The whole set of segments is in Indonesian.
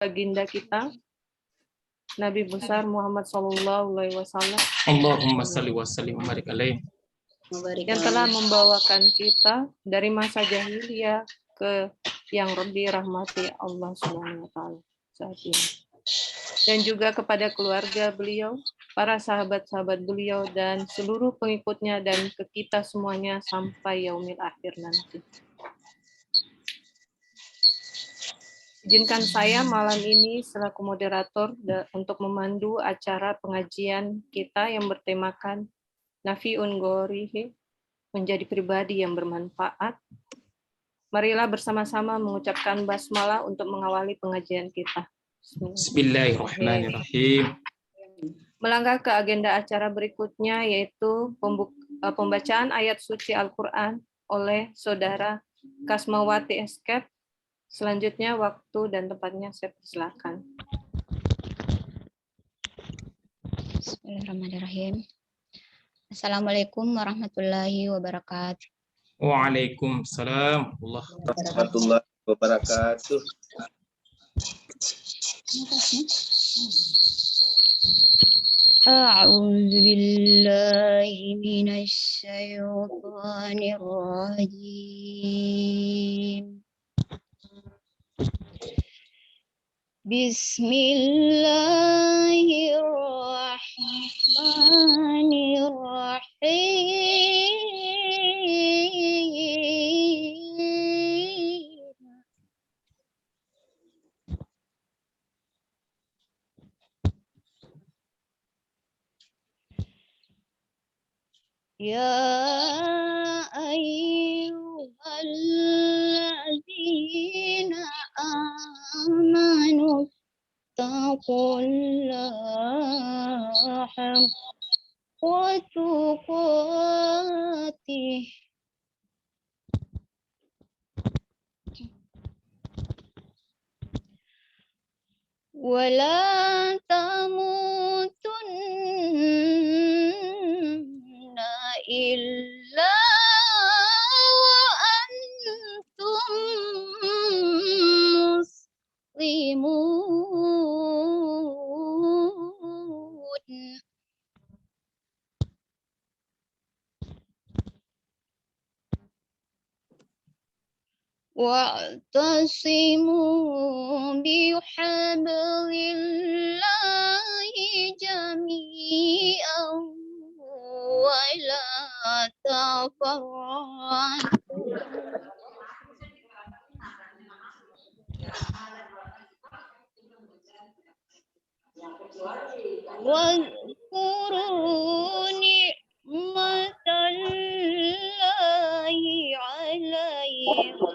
baginda kita Nabi besar Muhammad Sallallahu Alaihi Wasallam. Allahumma salli wa sallim wa barik alaihi. Yang telah membawakan kita dari masa jahiliyah ke yang lebih rahmati Allah Subhanahu wa taala saat ini. Dan juga kepada keluarga beliau, para sahabat-sahabat beliau dan seluruh pengikutnya dan ke kita semuanya sampai yaumil akhir nanti. Izinkan saya malam ini selaku moderator untuk memandu acara pengajian kita yang bertemakan Nafi'un Ghorihi, menjadi pribadi yang bermanfaat. Marilah bersama-sama mengucapkan basmalah untuk mengawali pengajian kita. Bismillahirrahmanirrahim. Melangkah ke agenda acara berikutnya, yaitu pembacaan ayat suci Al-Quran oleh Saudara Kasmawati Eskep. Selanjutnya waktu dan tempatnya saya persilakan. Bismillahirrahmanirrahim. Assalamualaikum warahmatullahi wabarakatuh. Waalaikumsalam warahmatullahi wabarakatuh. A'udzu billahi minasy syaithanir rajim. Bismillahirrahmanirrahim. Ya ayyuhalladzina amanu taqullaha haqqa tuqatih wa la tamutunna illa wa antum muslimun. Wa'tasimu bihablillahi jami'an wa la tafarraqu. Wazkuru ni'matallahi 'alaikum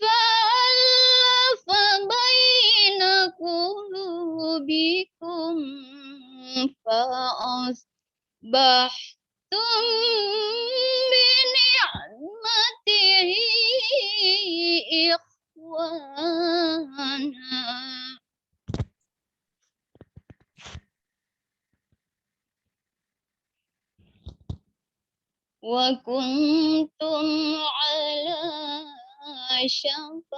fa'alafa baina qulubikum fa'asbahtum bi ni'matihi ikhwana wa kuntum ala syafa'atin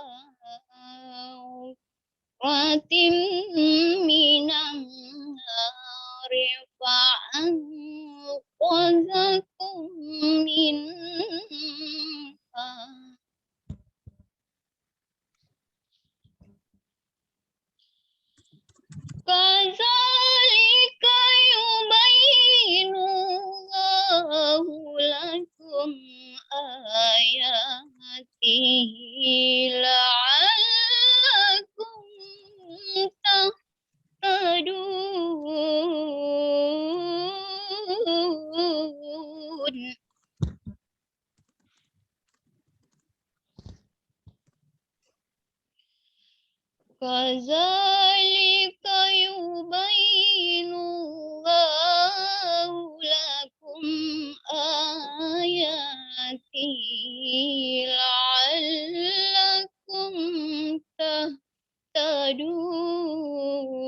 minan nari fa'anqadhakum minha. Kadzalika yubayyinullahu lakum ayatihi la'allakum tahtadun. Kadzalika yubayyinullahu lakum ayatihi la'allakum يهتدون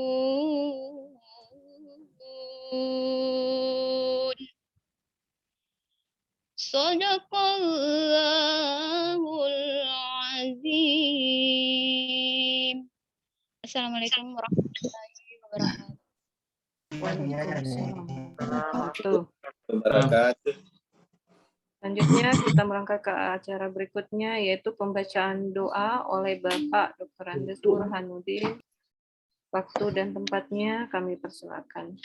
Sadaqallahul azim. Assalamualaikum warahmatullahi wabarakatuh. Waalaikumsalam warahmatullahi wabarakatuh. Wabarakatuh. Selanjutnya kita merangkak ke acara berikutnya, yaitu pembacaan doa oleh Bapak Dr. Andes Burhanuddin. Waktu dan tempatnya kami persilakan.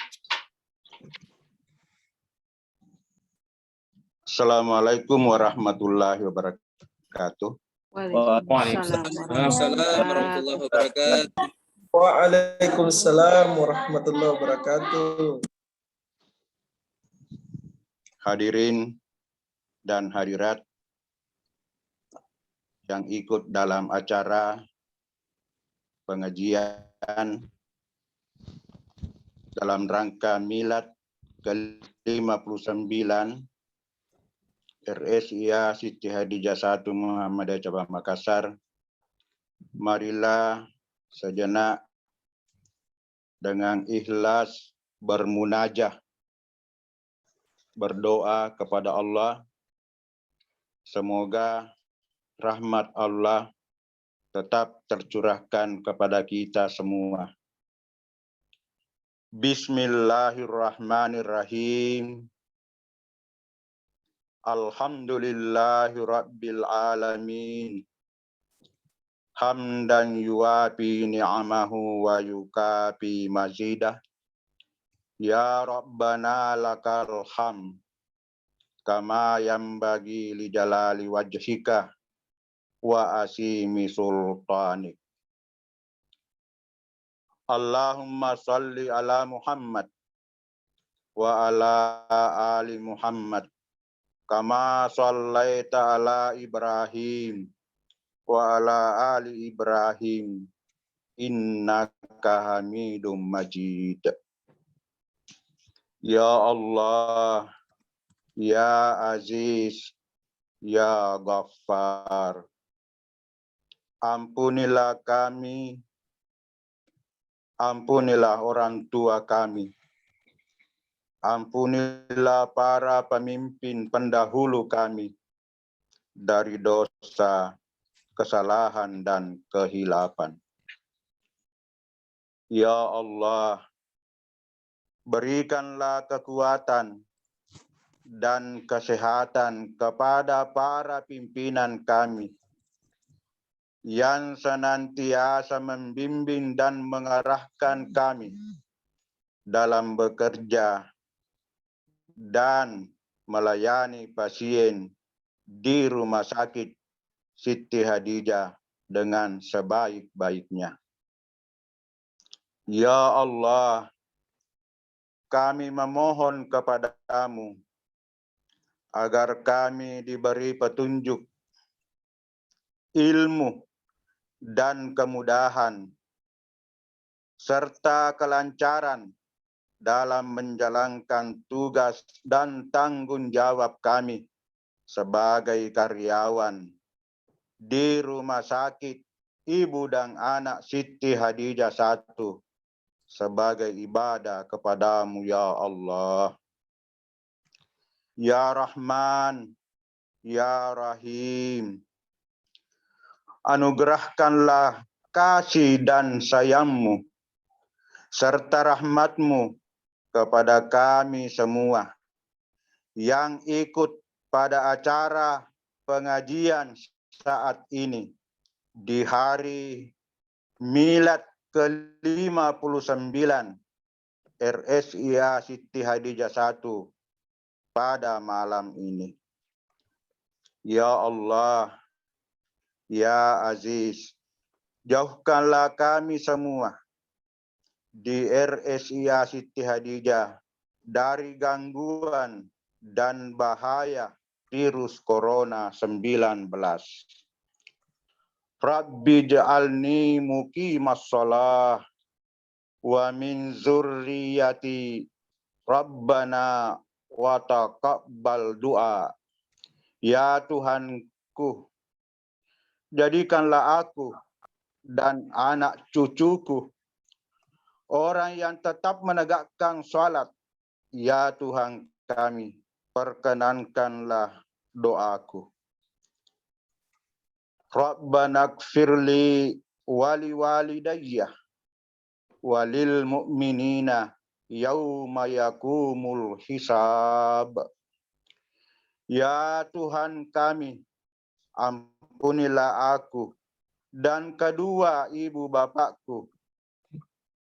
Assalamualaikum warahmatullahi wabarakatuh. Waalaikumsalam warahmatullahi wabarakatuh. Waalaikumsalam warahmatullahi wabarakatuh. Hadirin dan hadirat yang ikut dalam acara pengajian dalam rangka milad ke-59 RSIA Siti Hadijah 1 Muhammadiyah Cabang Makassar. Marilah sejenak dengan ikhlas bermunajah, berdoa kepada Allah. Semoga rahmat Allah tetap tercurahkan kepada kita semua. Bismillahirrahmanirrahim. Alhamdulillahirabbil alamin. Hamdan yuwafi ni'amahu wa yukafi mazidah. Ya Rabbana lakal hamd kama yambagi li jalali wajhika wa asimi sultanik. Allahumma salli ala Muhammad wa ala ali Muhammad kama sallaita ala Ibrahim wa ala ali Ibrahim innaka Hamidum Majid. Ya Allah, Ya Aziz, Ya Ghaffar, ampunilah kami, ampunilah orang tua kami, ampunilah para pemimpin pendahulu kami dari dosa, kesalahan, dan kehilapan. Ya Allah, berikanlah kekuatan dan kesehatan kepada para pimpinan kami yang senantiasa membimbing dan mengarahkan kami dalam bekerja dan melayani pasien di Rumah Sakit Siti Hadijah dengan sebaik-baiknya. Ya Allah, kami memohon kepadamu agar kami diberi petunjuk, ilmu, dan kemudahan, serta kelancaran dalam menjalankan tugas dan tanggung jawab kami sebagai karyawan di Rumah Sakit Ibu dan Anak Siti Hadijah 1 sebagai ibadah kepadamu ya Allah. Ya Rahman, Ya Rahim, anugerahkanlah kasih dan sayang-Mu serta rahmat-Mu kepada kami semua yang ikut pada acara pengajian saat ini di hari milad ke-59 RSIA Siti Hadijah 1 pada malam ini. Ya Allah, Ya Aziz, jauhkanlah kami semua di RSIA Siti Hadijah dari gangguan dan bahaya virus corona 19. Rabbi ja'alni muqimas shalah wa min zurriyati Rabbana wa taqabbal doa. Ya Tuhanku, jadikanlah aku dan anak cucuku, orang yang tetap menegakkan salat. Ya Tuhan kami, perkenankanlah doaku. Rabbana gfirli wali walidayya walil mu'minina yauma yakumul hisab. Ya Tuhan kami, ampunilah aku dan kedua ibu bapakku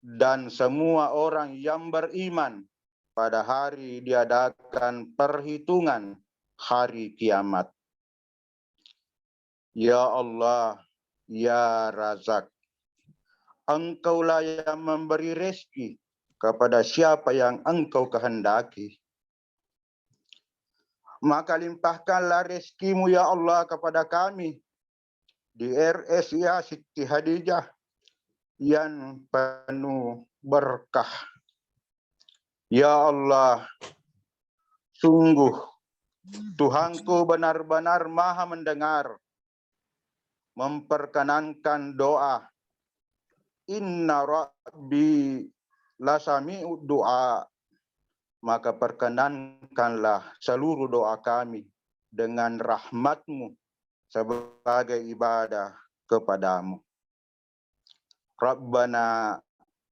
dan semua orang yang beriman pada hari diadakan perhitungan hari kiamat. Ya Allah, ya Razak, Engkaulah yang memberi rezeki kepada siapa yang Engkau kehendaki. Maka limpahkanlah rezekimu ya Allah kepada kami di RSIA Siti Hadijah yang penuh berkah. Ya Allah, sungguh Tuhanku benar-benar maha mendengar, memperkenankan doa. Inna Rabbi lasami'ud doa. Maka perkenankanlah seluruh doa kami dengan rahmat-Mu sebagai ibadah kepadamu. Rabbana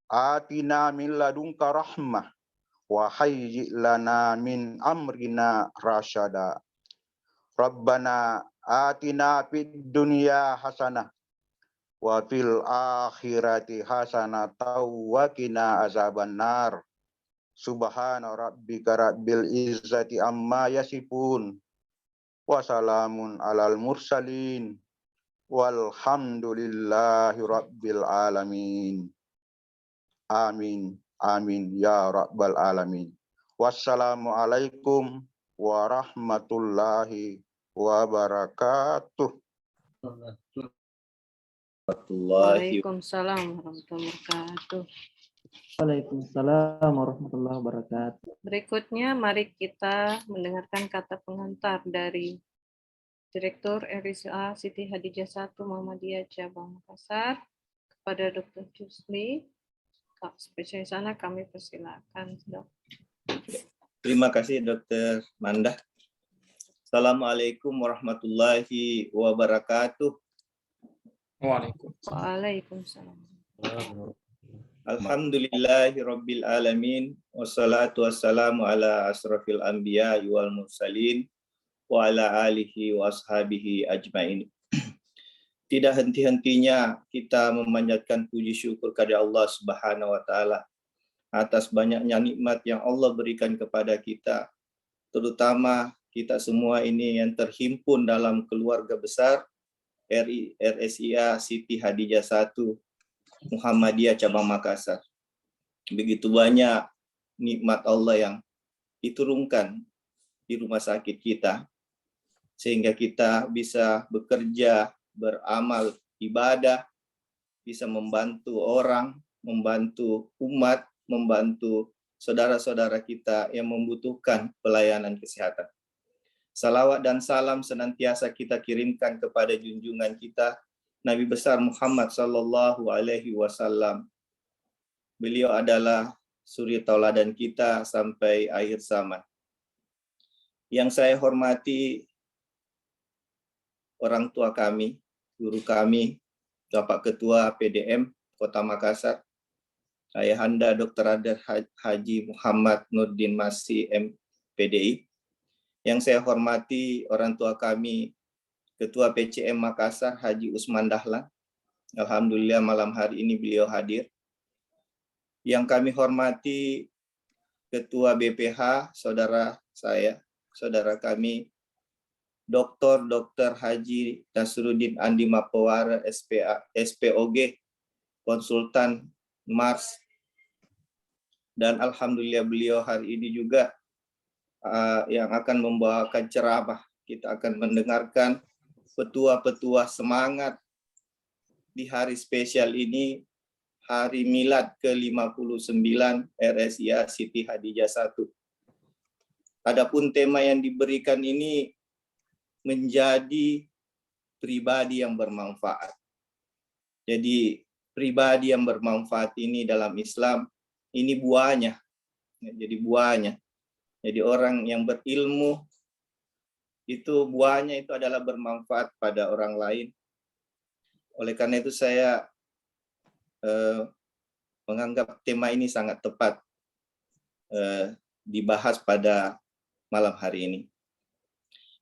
atina min ladunka rahmah wa hayyi' lana min amrina rasyada. Rabbana atina fid dunya hasanah wa fil akhirati hasanah wa qina azabannar. Subhana rabbika rabbil izzati amma yasifun wa salamun alal mursalin walhamdulillahi rabbil alamin. Amin. Amin ya rabbal alamin. Wassalamualaikum warahmatullahi wabarakatuh. Waalaikumsalam warahmatullahi wabarakatuh. Waalaikumsalam warahmatullahi wabarakatuh. Berikutnya mari kita mendengarkan kata pengantar dari Direktur RSIA Siti Hadijah 1 Muhammadiyah Cabang Makassar kepada Dr. Jusli. Spesialis sana kami persilakan, Dok. Terima kasih Dr. Mandah. Assalamualaikum warahmatullahi wabarakatuh. Waalaikumsalam. Alhamdulillahi rabbil alamin. Wassalatu wassalamu ala asrafil anbiya wal mursalin wa ala alihi wa ashabihi ajmain. Tidak henti-hentinya kita memanjatkan puji syukur kepada Allah Subhanahu wa taala atas banyaknya nikmat yang Allah berikan kepada kita, terutama kita semua ini yang terhimpun dalam keluarga besar RSIA Siti Hadijah 1 Muhammadiyah Cabang Makassar. Begitu banyak nikmat Allah yang diturunkan di rumah sakit kita, sehingga kita bisa bekerja, beramal, ibadah, bisa membantu orang, membantu umat, membantu saudara-saudara kita yang membutuhkan pelayanan kesehatan. Salawat dan salam senantiasa kita kirimkan kepada junjungan kita, Nabi besar Muhammad Sallallahu Alaihi Wasallam. Beliau adalah suri tauladan kita sampai akhir zaman. Yang saya hormati orang tua kami, guru kami, Bapak Ketua PDM Kota Makassar, Ayahanda Dr. Adar Haji Muhammad Nurdin Masih MPDI. Yang saya hormati orang tua kami, Ketua PCM Makassar Haji Usman Dahlan. Alhamdulillah malam hari ini beliau hadir. Yang kami hormati Ketua BPH, saudara saya, saudara kami, Dr. Haji Nasruddin Andi Mapawara, SPOG, konsultan Mars. Dan alhamdulillah beliau hari ini juga yang akan membawakan ceramah. Kita akan mendengarkan petua-petua semangat di hari spesial ini, hari milad ke-59 RSIA Siti Hadijah 1. Adapun tema yang diberikan ini menjadi pribadi yang bermanfaat. Jadi pribadi yang bermanfaat ini dalam Islam, ini buahnya. Jadi buahnya. Jadi orang yang berilmu, itu buahnya itu adalah bermanfaat pada orang lain. Oleh karena itu saya menganggap tema ini sangat tepat dibahas pada malam hari ini.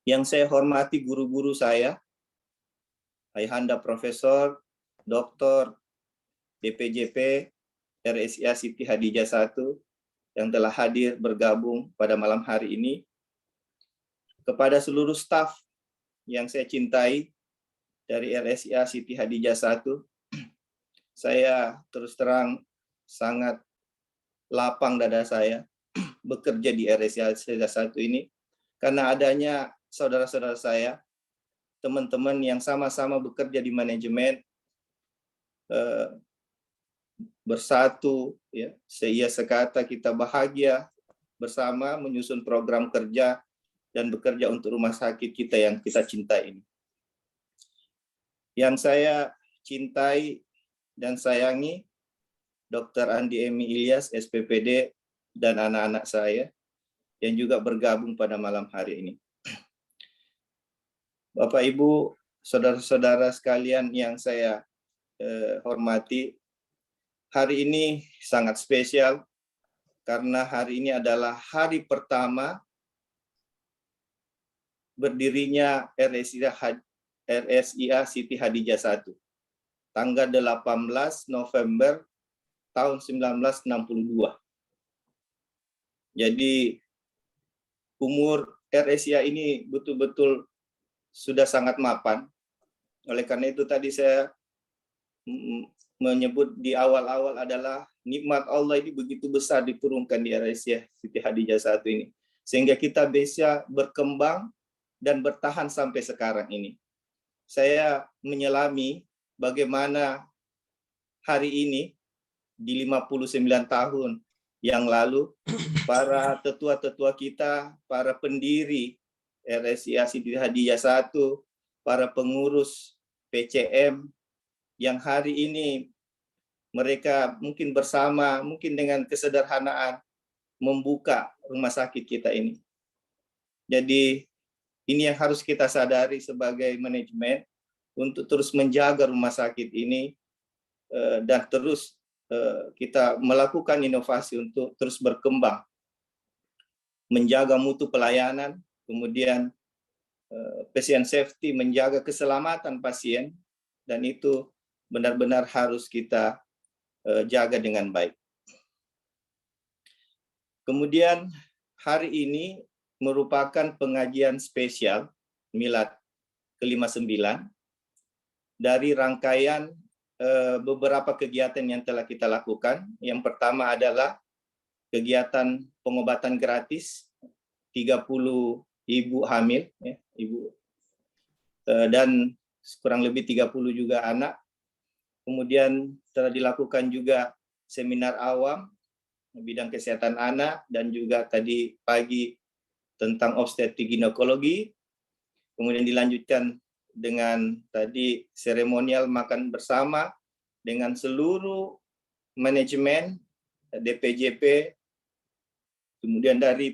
Yang saya hormati guru-guru saya, Ayahanda Profesor, Dr. DPJP, RSIA Siti Hadijah I, yang telah hadir bergabung pada malam hari ini. Kepada seluruh staf yang saya cintai dari RSIA Siti Hadijah I, saya terus terang sangat lapang dada saya bekerja di RSIA Siti Hadijah I ini, karena adanya saudara-saudara saya, teman-teman yang sama-sama bekerja di manajemen, bersatu, ya, seia sekata kita bahagia bersama menyusun program kerja dan bekerja untuk rumah sakit kita yang kita cintai ini. Yang saya cintai dan sayangi, Dr. Andi Emi Ilyas, SPPD, dan anak-anak saya yang juga bergabung pada malam hari ini. Bapak, Ibu, saudara-saudara sekalian yang saya hormati, hari ini sangat spesial karena hari ini adalah hari pertama berdirinya RSIA Siti Hadijah I, tanggal 18 November tahun 1962. Jadi umur RSIA ini betul-betul sudah sangat mapan. Oleh karena itu tadi saya menyebut di awal-awal adalah nikmat Allah ini begitu besar diturunkan di RSIA Siti Hadijah I ini, sehingga kita bisa berkembang dan bertahan sampai sekarang ini. Saya menyelami bagaimana hari ini di 59 tahun yang lalu para tetua-tetua kita, para pendiri RSIA Siti Hadijah I, para pengurus PCM yang hari ini mereka mungkin bersama, mungkin dengan kesederhanaan membuka rumah sakit kita ini. Jadi ini yang harus kita sadari sebagai manajemen untuk terus menjaga rumah sakit ini dan terus kita melakukan inovasi untuk terus berkembang, menjaga mutu pelayanan, kemudian patient safety, menjaga keselamatan pasien, dan itu benar-benar harus kita jaga dengan baik. Kemudian hari ini merupakan pengajian spesial Milad ke-59 dari rangkaian beberapa kegiatan yang telah kita lakukan. Yang pertama adalah kegiatan pengobatan gratis 30 ibu hamil, ya, ibu, dan kurang lebih 30 juga anak. Kemudian telah dilakukan juga seminar awam bidang kesehatan anak, dan juga tadi pagi tentang obstetrik ginekologi. Kemudian dilanjutkan dengan tadi seremonial makan bersama dengan seluruh manajemen DPJP, kemudian dari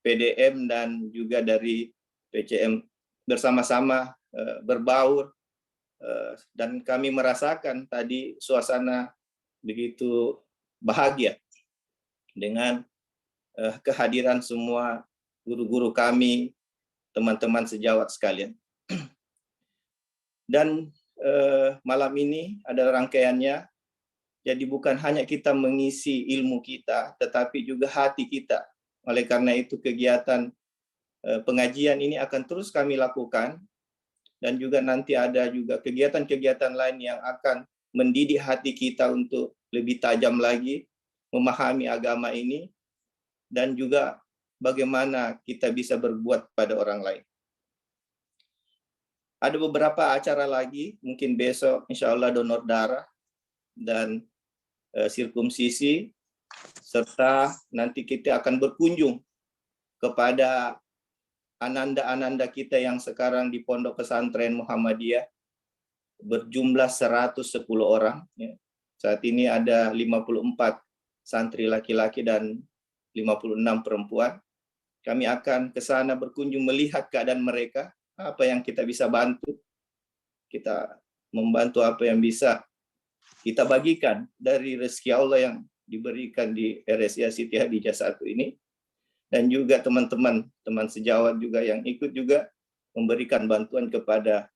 PDM dan juga dari PCM bersama-sama berbaur, dan kami merasakan tadi suasana begitu bahagia dengan kehadiran semua guru-guru kami, teman-teman sejawat sekalian. Dan malam ini adalah rangkaiannya, jadi bukan hanya kita mengisi ilmu kita, tetapi juga hati kita. Oleh karena itu kegiatan pengajian ini akan terus kami lakukan, dan juga nanti ada juga kegiatan-kegiatan lain yang akan mendidik hati kita untuk lebih tajam lagi memahami agama ini, dan juga bagaimana kita bisa berbuat pada orang lain. Ada beberapa acara lagi, mungkin besok insya Allah donor darah dan sirkumsisi, serta nanti kita akan berkunjung kepada ananda-ananda kita yang sekarang di Pondok Pesantren Muhammadiyah, berjumlah 110 orang. Ya. Saat ini ada 54 santri laki-laki dan 56 perempuan. Kami akan ke sana berkunjung melihat keadaan mereka, apa yang kita bisa bantu. Kita membantu apa yang bisa kita bagikan dari rezeki Allah yang diberikan di RSIA Siti Hadijah 1 ini. Dan juga teman-teman sejawat juga yang ikut juga memberikan bantuan kepada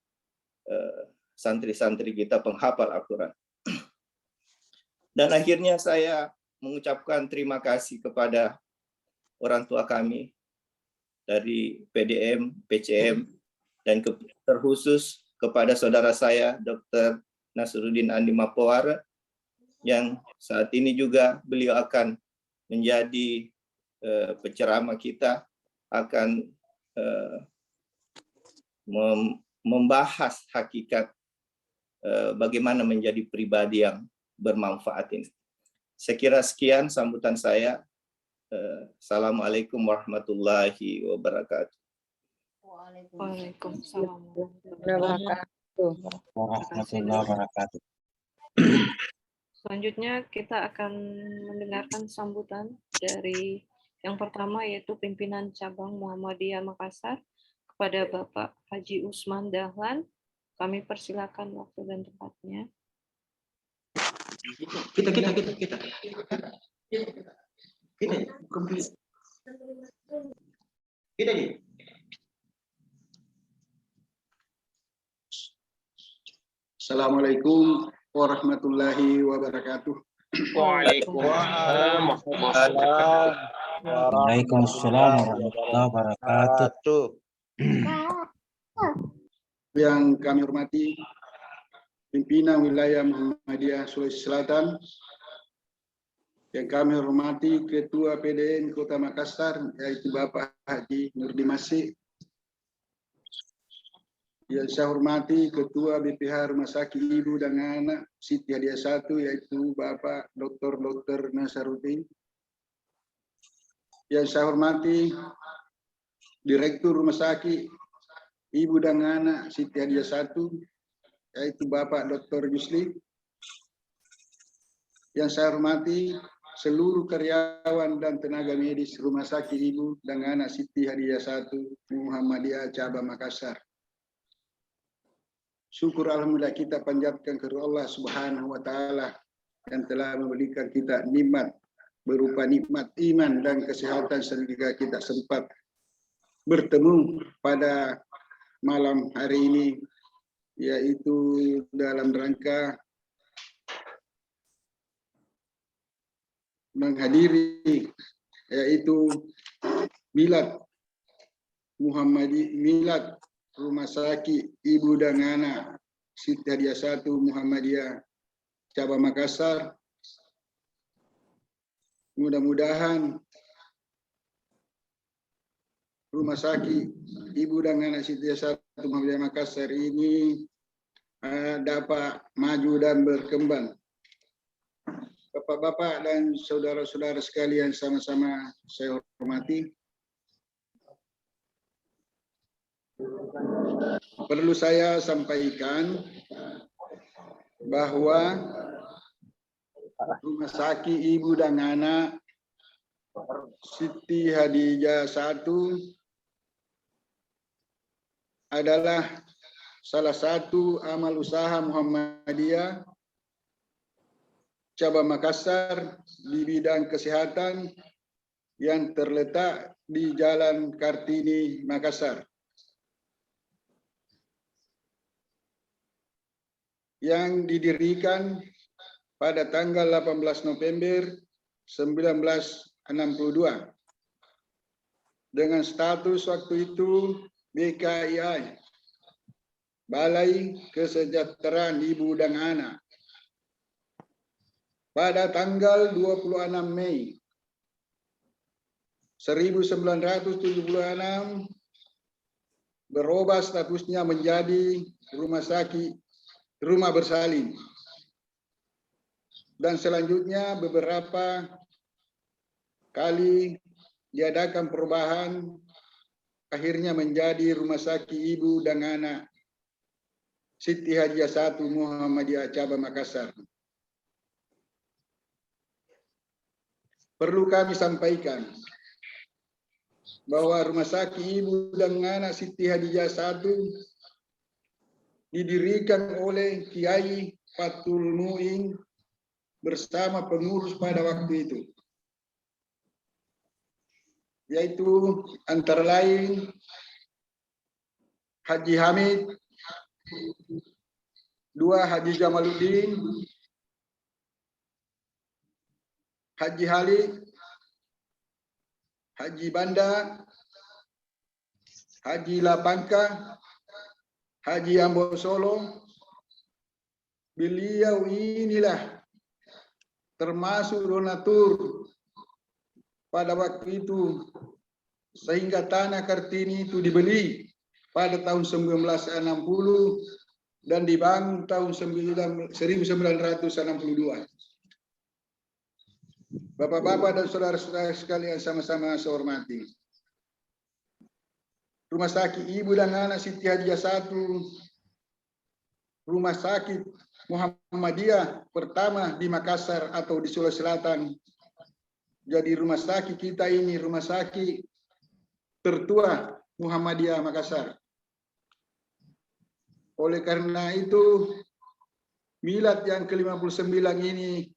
santri-santri kita penghafal Al-Quran. Dan akhirnya saya mengucapkan terima kasih kepada orang tua kami dari PDM, PCM, dan terkhusus kepada saudara saya, Dr. Nasruddin Andi Mapowara, yang saat ini juga beliau akan menjadi penceramah kita, akan membahas hakikat bagaimana menjadi pribadi yang bermanfaat ini. Saya kira sekian sambutan saya. Assalamualaikum warahmatullahi wabarakatuh. Waalaikumsalam Warahmatullahi wabarakatuh. Selanjutnya kita akan mendengarkan sambutan dari yang pertama yaitu pimpinan cabang Muhammadiyah Makassar kepada Bapak Haji Usman Dahlan. Kami persilakan waktu dan tempatnya. Assalamualaikum warahmatullahi wabarakatuh. Waalaikumsalam warahmatullahi wabarakatuh. Yang kami hormati pimpinan wilayah Muhammadiyah Sulawesi Selatan, yang kami hormati Ketua PDN Kota Makassar yaitu Bapak Haji Nurdi Masih, yang saya hormati Ketua BPH Rumah Sakit Ibu dan Anak Siti Hadijah 1 yaitu Bapak Dr. Nasaruddin, yang saya hormati Direktur Rumah Sakit Ibu dan Anak Siti Hadijah 1 yaitu Bapak Dr. Yusli, yang saya hormati seluruh karyawan dan tenaga medis Rumah Sakit Ibu dan Anak Siti Hadijah 1 Muhammadiyah Cabang Makassar. Syukur alhamdulillah kita panjatkan ke Allah Subhanahu wa taala yang telah memberikan kita nikmat berupa nikmat iman dan kesehatan sehingga kita sempat bertemu pada malam hari ini, yaitu dalam rangka menghadiri yaitu milad milad Rumah Sakit Ibu dan Anak Siti Hadijah 1 Muhammadiyah Cabang Makassar. Mudah-mudahan Rumah Sakit Ibu dan Anak Siti Hadijah 1 Muhammadiyah Makassar ini dapat maju dan berkembang. Bapak-bapak dan saudara-saudara sekalian sama-sama saya hormati. Perlu saya sampaikan bahwa Rumah Sakit Ibu dan Anak Siti Hadijah 1 adalah salah satu amal usaha Muhammadiyah Cabang Makassar di bidang kesehatan yang terletak di Jalan Kartini, Makassar, yang didirikan pada tanggal 18 November 1962 dengan status waktu itu BKIA, Balai Kesejahteraan Ibu dan Anak. Pada tanggal 26 Mei 1976 berubah statusnya menjadi rumah bersalin, dan selanjutnya beberapa kali diadakan perubahan, akhirnya menjadi Rumah Sakit Ibu dan Anak Siti Hadijah 1 Muhammadiyah Cabang Makassar. Perlu kami sampaikan bahwa Rumah Sakit Ibu dan Anak Siti Hadijah 1 didirikan oleh Kiai Fatul Mu'in bersama pengurus pada waktu itu, yaitu antara lain Haji Hamid, 2 Haji Jamaluddin, Haji Halid, Haji Banda, Haji Lapangka, Haji Ambo Solo. Beliau inilah termasuk donatur pada waktu itu, sehingga tanah Kartini itu dibeli pada tahun 1960 dan dibangun tahun 1962. Bapak-bapak dan saudara-saudara sekalian sama-sama saya hormati. Rumah Sakit Ibu dan Anak Siti Hadijah 1, Rumah Sakit Muhammadiyah pertama di Makassar atau di Sulawesi Selatan. Jadi rumah sakit kita ini rumah sakit tertua Muhammadiyah Makassar. Oleh karena itu, milad yang ke-59 ini,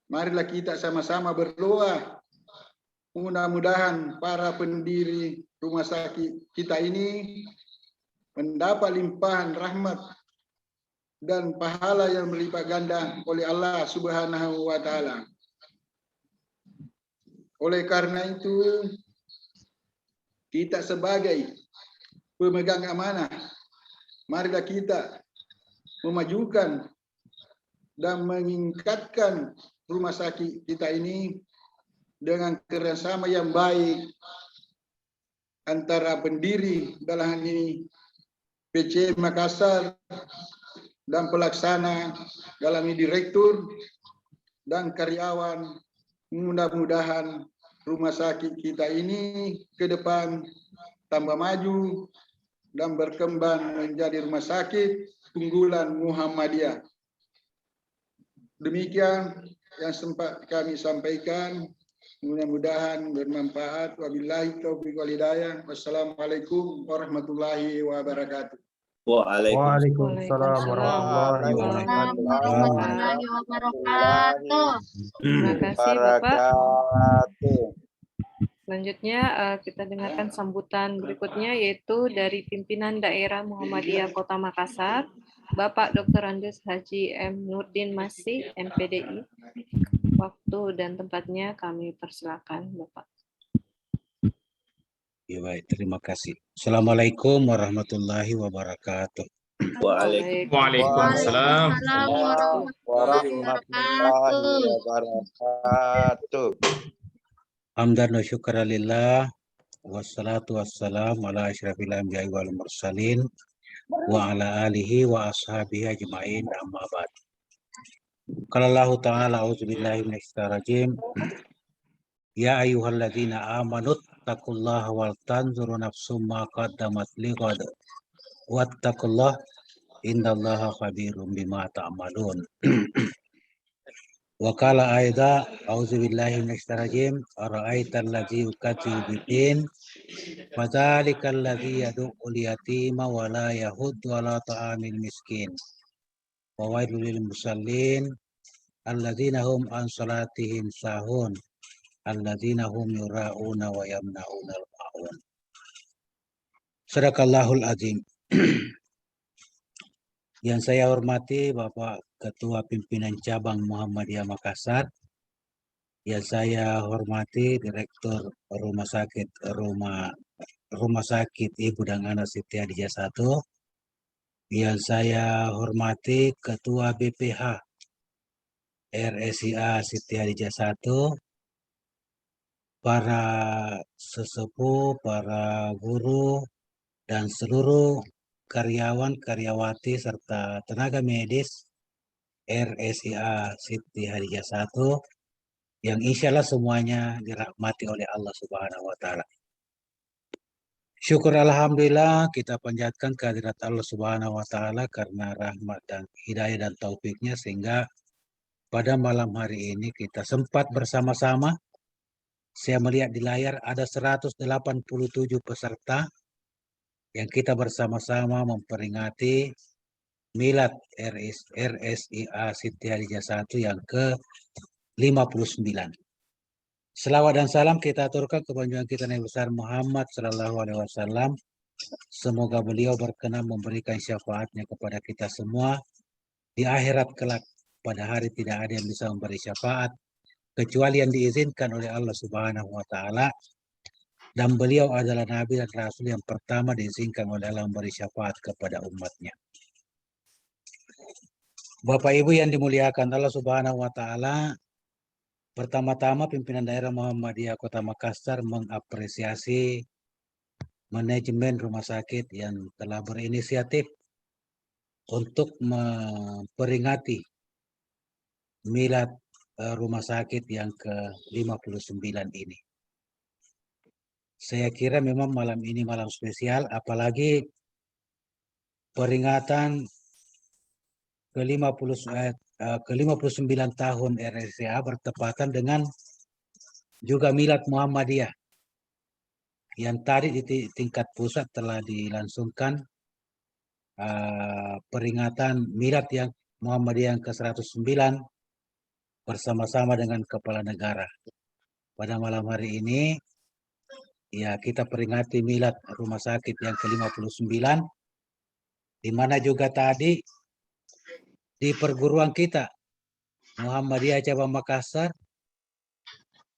marilah kita sama-sama berdoa. Mudah-mudahan para pendiri rumah sakit kita ini mendapat limpahan rahmat dan pahala yang berlipat ganda oleh Allah Subhanahu wa Ta'ala. Oleh karena itu, kita sebagai pemegang amanah, marilah kita memajukan dan meningkatkan rumah sakit kita ini dengan kerjasama yang baik antara pendiri dalam hal ini PC Makassar dan pelaksana dalam ini direktur dan karyawan. Mudah-mudahan rumah sakit kita ini ke depan tambah maju dan berkembang menjadi rumah sakit unggulan Muhammadiyah. Demikian yang sempat kami sampaikan, mudah-mudahan bermanfaat. Wabillahi taufiq wal hidayah. Wassalamualaikum warahmatullahi wabarakatuh. Waalaikumsalam warahmatullahi wabarakatuh. Terima kasih Bapak. Selanjutnya kita dengarkan sambutan berikutnya, yaitu dari pimpinan daerah Muhammadiyah Kota Makassar, Bapak Dr. Andes Haji M. Nurdin Masih, MPDI. Waktu dan tempatnya kami persilakan Bapak. Ya, baik, terima kasih. Assalamualaikum warahmatullahi wabarakatuh. Waalaikumsalam. Warahmatullahi wabarakatuh. Hamdan wa syukran lillah, wassalatu wassalamu ala asyrafil anbiya'i wal mursalin wa ala alihi wa ashabihi ajma'in, amma ba'd. Qala Allah ta'ala, a'udzubillahi minasyaitonir rajim. Ya ayyuhalladzina amanu taqullaha wal tanzuru nafsum ma qaddamat lighad wattaqullaha innallaha khabirum bima ta'malun. Wa qala aidha a'udzubillahi minasyaitonir rajim ara'aital ladzi yukadzibu biddin fadzalikal ladzi yad'ul yatima wa la yahuddu 'ala ta'amil miskin wa wailul lil musallin alladzina hum an salatihim sahun alladzina hum yura'una wa yamna'una al-ma'un. Sadaqallahul azim. Yang saya hormati Bapak Ketua Pimpinan Cabang Muhammadiyah Makassar, yang saya hormati Direktur Rumah Sakit Ibu dan Anak Siti Hadijah 1, yang saya hormati Ketua BPH RSIA Siti Hadijah 1, para sesepuh, para guru, dan seluruh karyawan, karyawati, serta tenaga medis RSIA Siti Hadijah 1, yang insya Allah semuanya dirahmati oleh Allah Subhanahu wa Ta'ala. Syukur alhamdulillah kita panjatkan kehadirat Allah Subhanahu wa taala karena rahmat dan hidayah dan taufiknya sehingga pada malam hari ini kita sempat bersama-sama. Saya melihat di layar ada 187 peserta yang kita bersama-sama memperingati Milad RSIA Siti Hadijah 1 yang ke-59. Selawat dan salam kita aturkan kepada junjungan kita Nabi besar Muhammad sallallahu alaihi wasallam. Semoga beliau berkenan memberikan syafaatnya kepada kita semua di akhirat kelak. Pada hari tidak ada yang bisa memberi syafaat kecuali yang diizinkan oleh Allah Subhanahu wa taala. Dan beliau adalah nabi dan rasul yang pertama diizinkan oleh Allah memberi syafaat kepada umatnya. Bapak Ibu yang dimuliakan Allah Subhanahu wa taala, pertama-tama pimpinan daerah Muhammadiyah Kota Makassar mengapresiasi manajemen rumah sakit yang telah berinisiatif untuk memperingati milad rumah sakit yang ke-59 ini. Saya kira memang malam ini malam spesial, apalagi peringatan ke-59 tahun RSIA bertepatan dengan juga milad Muhammadiyah yang tadi di tingkat pusat telah dilangsungkan peringatan milad yang Muhammadiyah yang ke-109 bersama-sama dengan kepala negara. Pada malam hari ini ya kita peringati milad rumah sakit yang ke-59, di mana juga tadi di perguruan kita Muhammadiyah Cabang Makassar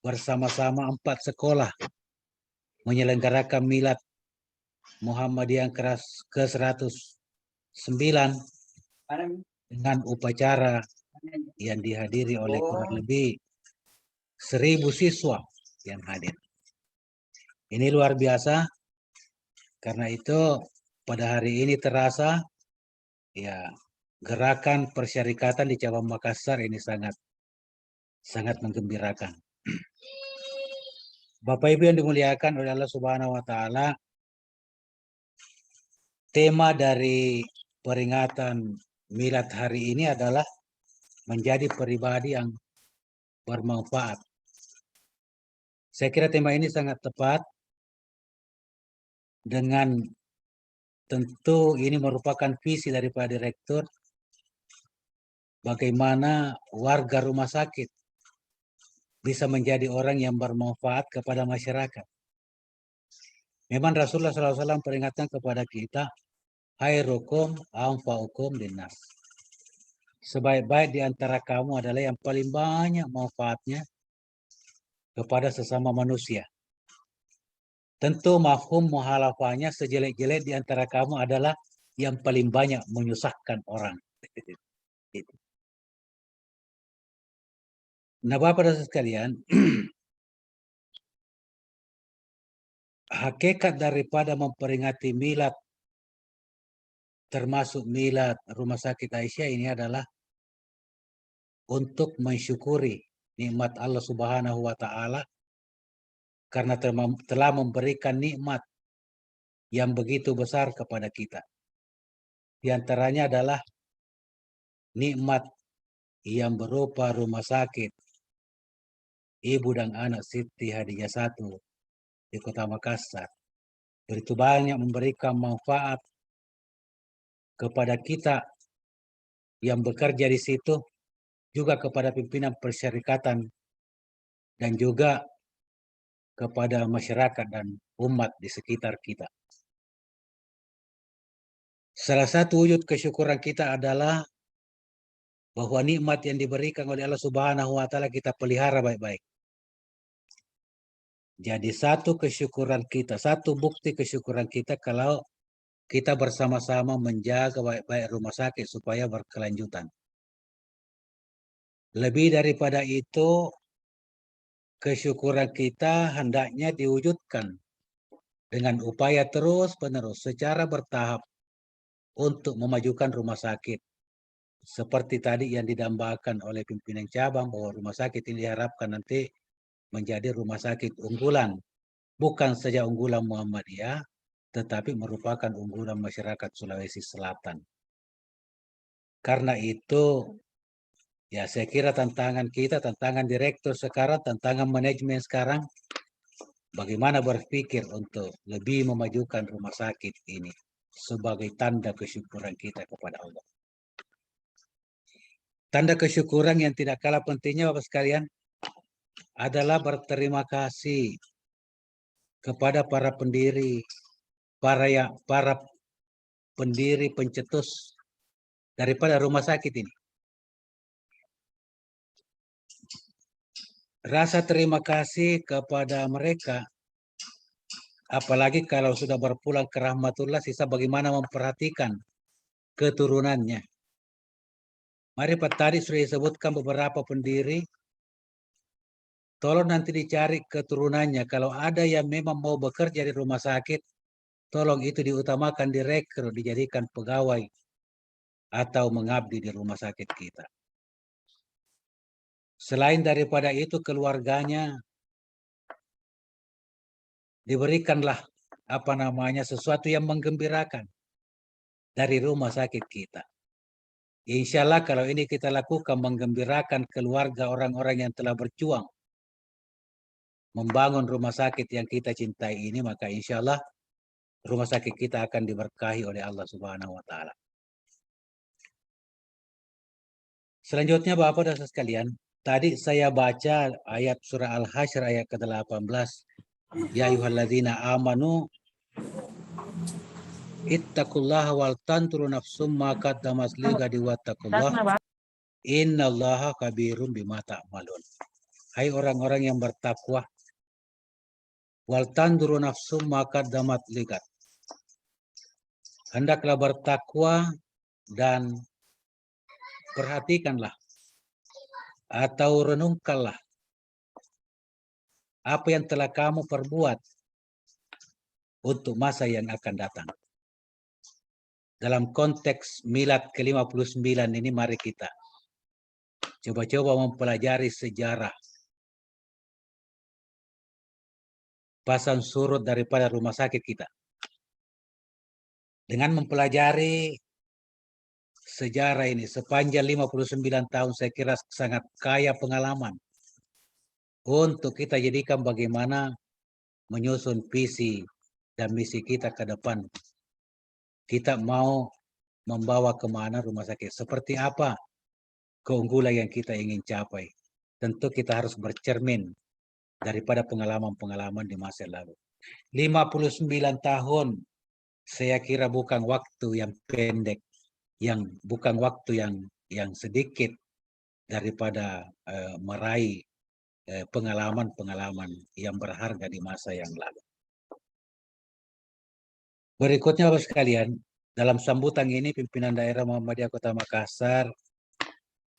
bersama-sama 4 sekolah menyelenggarakan milad Muhammadiyah yang ke-109 dengan upacara yang dihadiri oleh kurang lebih 1000 siswa yang hadir. Ini luar biasa, karena itu pada hari ini terasa ya gerakan persyarikatan di Cabang Makassar ini sangat menggembirakan. Bapak Ibu yang dimuliakan oleh Allah Subhanahu wa taala, tema dari peringatan milad hari ini adalah menjadi pribadi yang bermanfaat. Saya kira tema ini sangat tepat, dengan tentu ini merupakan visi daripada direktur bagaimana warga rumah sakit bisa menjadi orang yang bermanfaat kepada masyarakat. Memang Rasulullah SAW peringatkan kepada kita, khairukum anfa'ukum linnas. Sebaik-baik di antara kamu adalah yang paling banyak manfaatnya kepada sesama manusia. Tentu mafhum muhalafahnya, sejelek-jelek di antara kamu adalah yang paling banyak menyusahkan orang. Nah, Bapak dan sekalian, hakikat daripada memperingati milad, termasuk milad Rumah Sakit Aisyah ini adalah untuk mensyukuri nikmat Allah Subhanahu wa taala karena telah memberikan nikmat yang begitu besar kepada kita. Di antaranya adalah nikmat yang berupa rumah sakit ibu dan anak Siti Hadijah 1 di Kota Makassar. Begitu banyak memberikan manfaat kepada kita yang bekerja di situ, juga kepada pimpinan persyarikatan, dan juga kepada masyarakat dan umat di sekitar kita. Salah satu wujud kesyukuran kita adalah bahwa nikmat yang diberikan oleh Allah Subhanahu wa taala kita pelihara baik-baik. Jadi satu kesyukuran kita, satu bukti kesyukuran kita kalau kita bersama-sama menjaga baik-baik rumah sakit supaya berkelanjutan. Lebih daripada itu, kesyukuran kita hendaknya diwujudkan dengan upaya terus-menerus secara bertahap untuk memajukan rumah sakit. Seperti tadi yang didambakan oleh pimpinan cabang bahwa rumah sakit ini diharapkan nanti menjadi rumah sakit unggulan. Bukan saja unggulan Muhammadiyah, tetapi merupakan unggulan masyarakat Sulawesi Selatan. Karena itu, ya saya kira tantangan kita, tantangan direktur sekarang, tantangan manajemen sekarang, bagaimana berpikir untuk lebih memajukan rumah sakit ini sebagai tanda kesyukuran kita kepada Allah. Tanda kesyukuran yang tidak kalah pentingnya Bapak sekalian adalah berterima kasih kepada para pendiri, para pendiri pencetus daripada rumah sakit ini. Rasa terima kasih kepada mereka, apalagi kalau sudah berpulang ke rahmatullah, sisa bagaimana memperhatikan keturunannya. Mari Pak, tadi sudah disebutkan beberapa pendiri, tolong nanti dicari keturunannya. Kalau ada yang memang mau bekerja di rumah sakit, tolong itu diutamakan, direkrut, dijadikan pegawai atau mengabdi di rumah sakit kita. Selain daripada itu, keluarganya diberikanlah sesuatu yang menggembirakan dari rumah sakit kita. Insya Allah kalau ini kita lakukan, menggembirakan keluarga orang-orang yang telah berjuang membangun rumah sakit yang kita cintai ini, maka insya Allah rumah sakit kita akan diberkahi oleh Allah Subhanahu wa Ta'ala. Selanjutnya Bapak dan Saudara sekalian, tadi saya baca ayat surah Al-Hasyr ayat ke-18. Ya ayyuhalladzina amanu ittaqullaha wal tanzur nafsum ma qaddamat lighadin wattaqullaha innallaha khabirum bima ta'malun. Hai orang-orang yang bertakwa, wal tanzur nafsum ma qaddamat lighad. Hendaklah bertakwa dan perhatikanlah atau renungkanlah apa yang telah kamu perbuat untuk masa yang akan datang. Dalam konteks milad ke-59 ini, mari kita coba-coba mempelajari sejarah pasang surut daripada rumah sakit kita. Dengan mempelajari sejarah ini sepanjang 59 tahun, saya kira sangat kaya pengalaman untuk kita jadikan bagaimana menyusun visi dan misi kita ke depan. Kita mau membawa kemana rumah sakit, seperti apa keunggulan yang kita ingin capai. Tentu kita harus bercermin daripada pengalaman-pengalaman di masa lalu. 59 tahun saya kira bukan waktu yang pendek, bukan waktu yang sedikit daripada meraih pengalaman-pengalaman yang berharga di masa yang lalu. Berikutnya Bapak sekalian, dalam sambutan ini pimpinan daerah Muhammadiyah Kota Makassar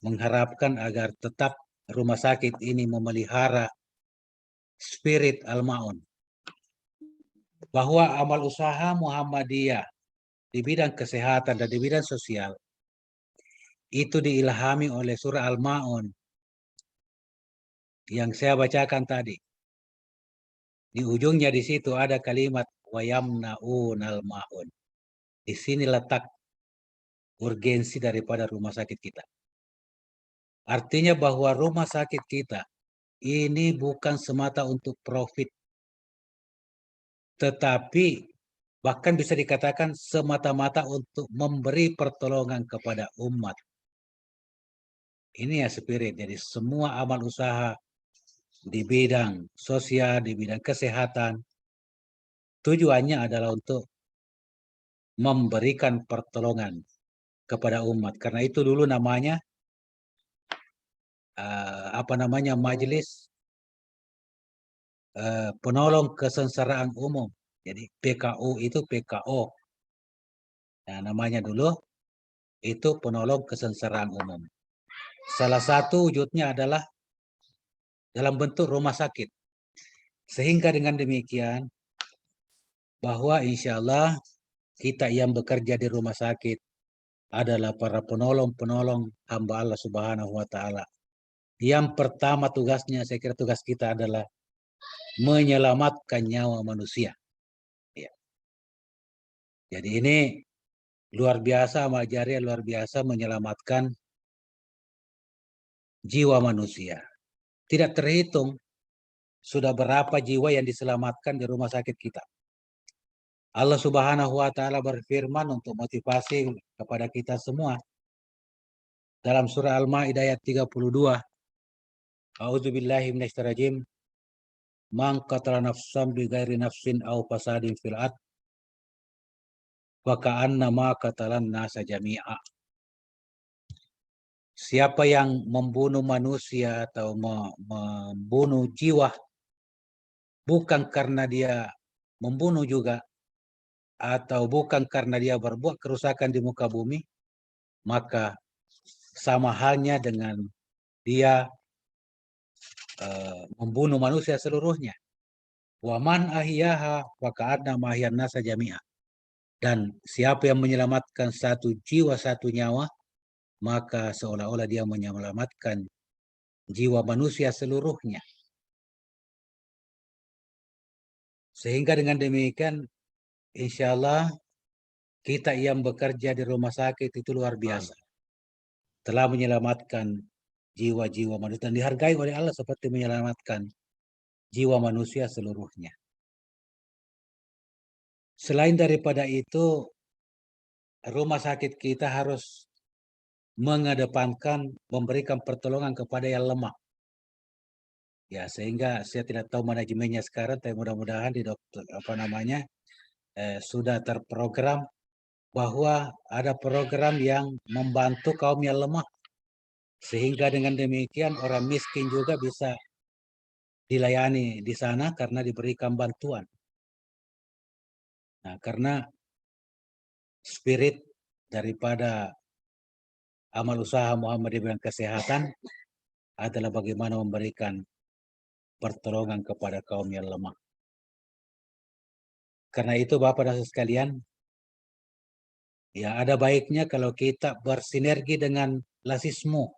mengharapkan agar tetap rumah sakit ini memelihara spirit Al-Ma'un, bahwa amal usaha Muhammadiyah di bidang kesehatan dan di bidang sosial itu diilhami oleh surah Al-Ma'un yang saya bacakan tadi. Di ujungnya di situ ada kalimat wa yamna'unal ma'un. Di sini letak urgensi daripada rumah sakit kita. Artinya bahwa rumah sakit kita ini bukan semata untuk profit, tetapi bahkan bisa dikatakan semata-mata untuk memberi pertolongan kepada umat. Ini ya spirit. Jadi semua amal usaha di bidang sosial, di bidang kesehatan, tujuannya adalah untuk memberikan pertolongan kepada umat. Karena itu dulu namanya majelis penolong kesengsaraan umum. Jadi PKU itu PKO. Nah, namanya dulu itu penolong kesengsaraan umum. Salah satu wujudnya adalah dalam bentuk rumah sakit. Sehingga dengan demikian bahwa insya Allah kita yang bekerja di rumah sakit adalah para penolong-penolong hamba Allah Subhanahu wa Ta'ala. Yang pertama tugasnya, saya kira tugas kita adalah menyelamatkan nyawa manusia. Ya. Jadi ini luar biasa, amal jariah luar biasa menyelamatkan jiwa manusia. Tidak terhitung sudah berapa jiwa yang diselamatkan di rumah sakit kita. Allah Subhanahu wa taala berfirman untuk motivasi kepada kita semua dalam surah Al-Maidah ayat 32. A'udzubillahi minasyaitonirrajim. Man qatala nafsan bighairi nafsin aw fasadin fil ard wa ka'annama qatalan nasa jami'a. Siapa yang membunuh manusia atau membunuh jiwa bukan karena dia membunuh juga atau bukan karena dia berbuat kerusakan di muka bumi, maka sama halnya dengan dia membunuh manusia seluruhnya. Wa man ahyaha wa ka'annama ahyan nasa jami'a. Dan siapa yang menyelamatkan satu jiwa, satu nyawa, maka seolah-olah dia menyelamatkan jiwa manusia seluruhnya. Sehingga dengan demikian, insya Allah kita yang bekerja di rumah sakit itu luar biasa. Telah menyelamatkan jiwa-jiwa manusia dan dihargai oleh Allah seperti menyelamatkan jiwa manusia seluruhnya. Selain daripada itu, rumah sakit kita harus mengedepankan memberikan pertolongan kepada yang lemah. Ya, sehingga saya tidak tahu manajemennya sekarang, tapi mudah-mudahan di dokter sudah terprogram bahwa ada program yang membantu kaum yang lemah. Sehingga dengan demikian orang miskin juga bisa dilayani di sana karena diberikan bantuan. Nah, karena spirit daripada amal usaha Muhammadiyah bidang kesehatan adalah bagaimana memberikan pertolongan kepada kaum yang lemah. Karena itu Bapak dan sekalian, ya ada baiknya kalau kita bersinergi dengan Lasismo.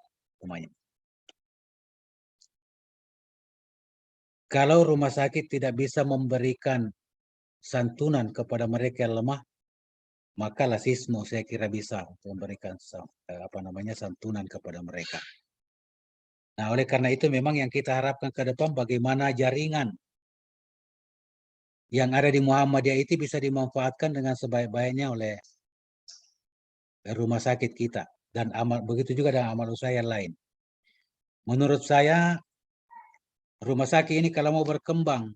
Kalau rumah sakit tidak bisa memberikan santunan kepada mereka yang lemah, maka Lasismo saya kira bisa memberikan santunan kepada mereka. Nah, oleh karena itu memang yang kita harapkan ke depan bagaimana jaringan yang ada di Muhammadiyah itu bisa dimanfaatkan dengan sebaik-baiknya oleh rumah sakit kita dan begitu juga dengan amal usaha yang lain. Menurut saya rumah sakit ini kalau mau berkembang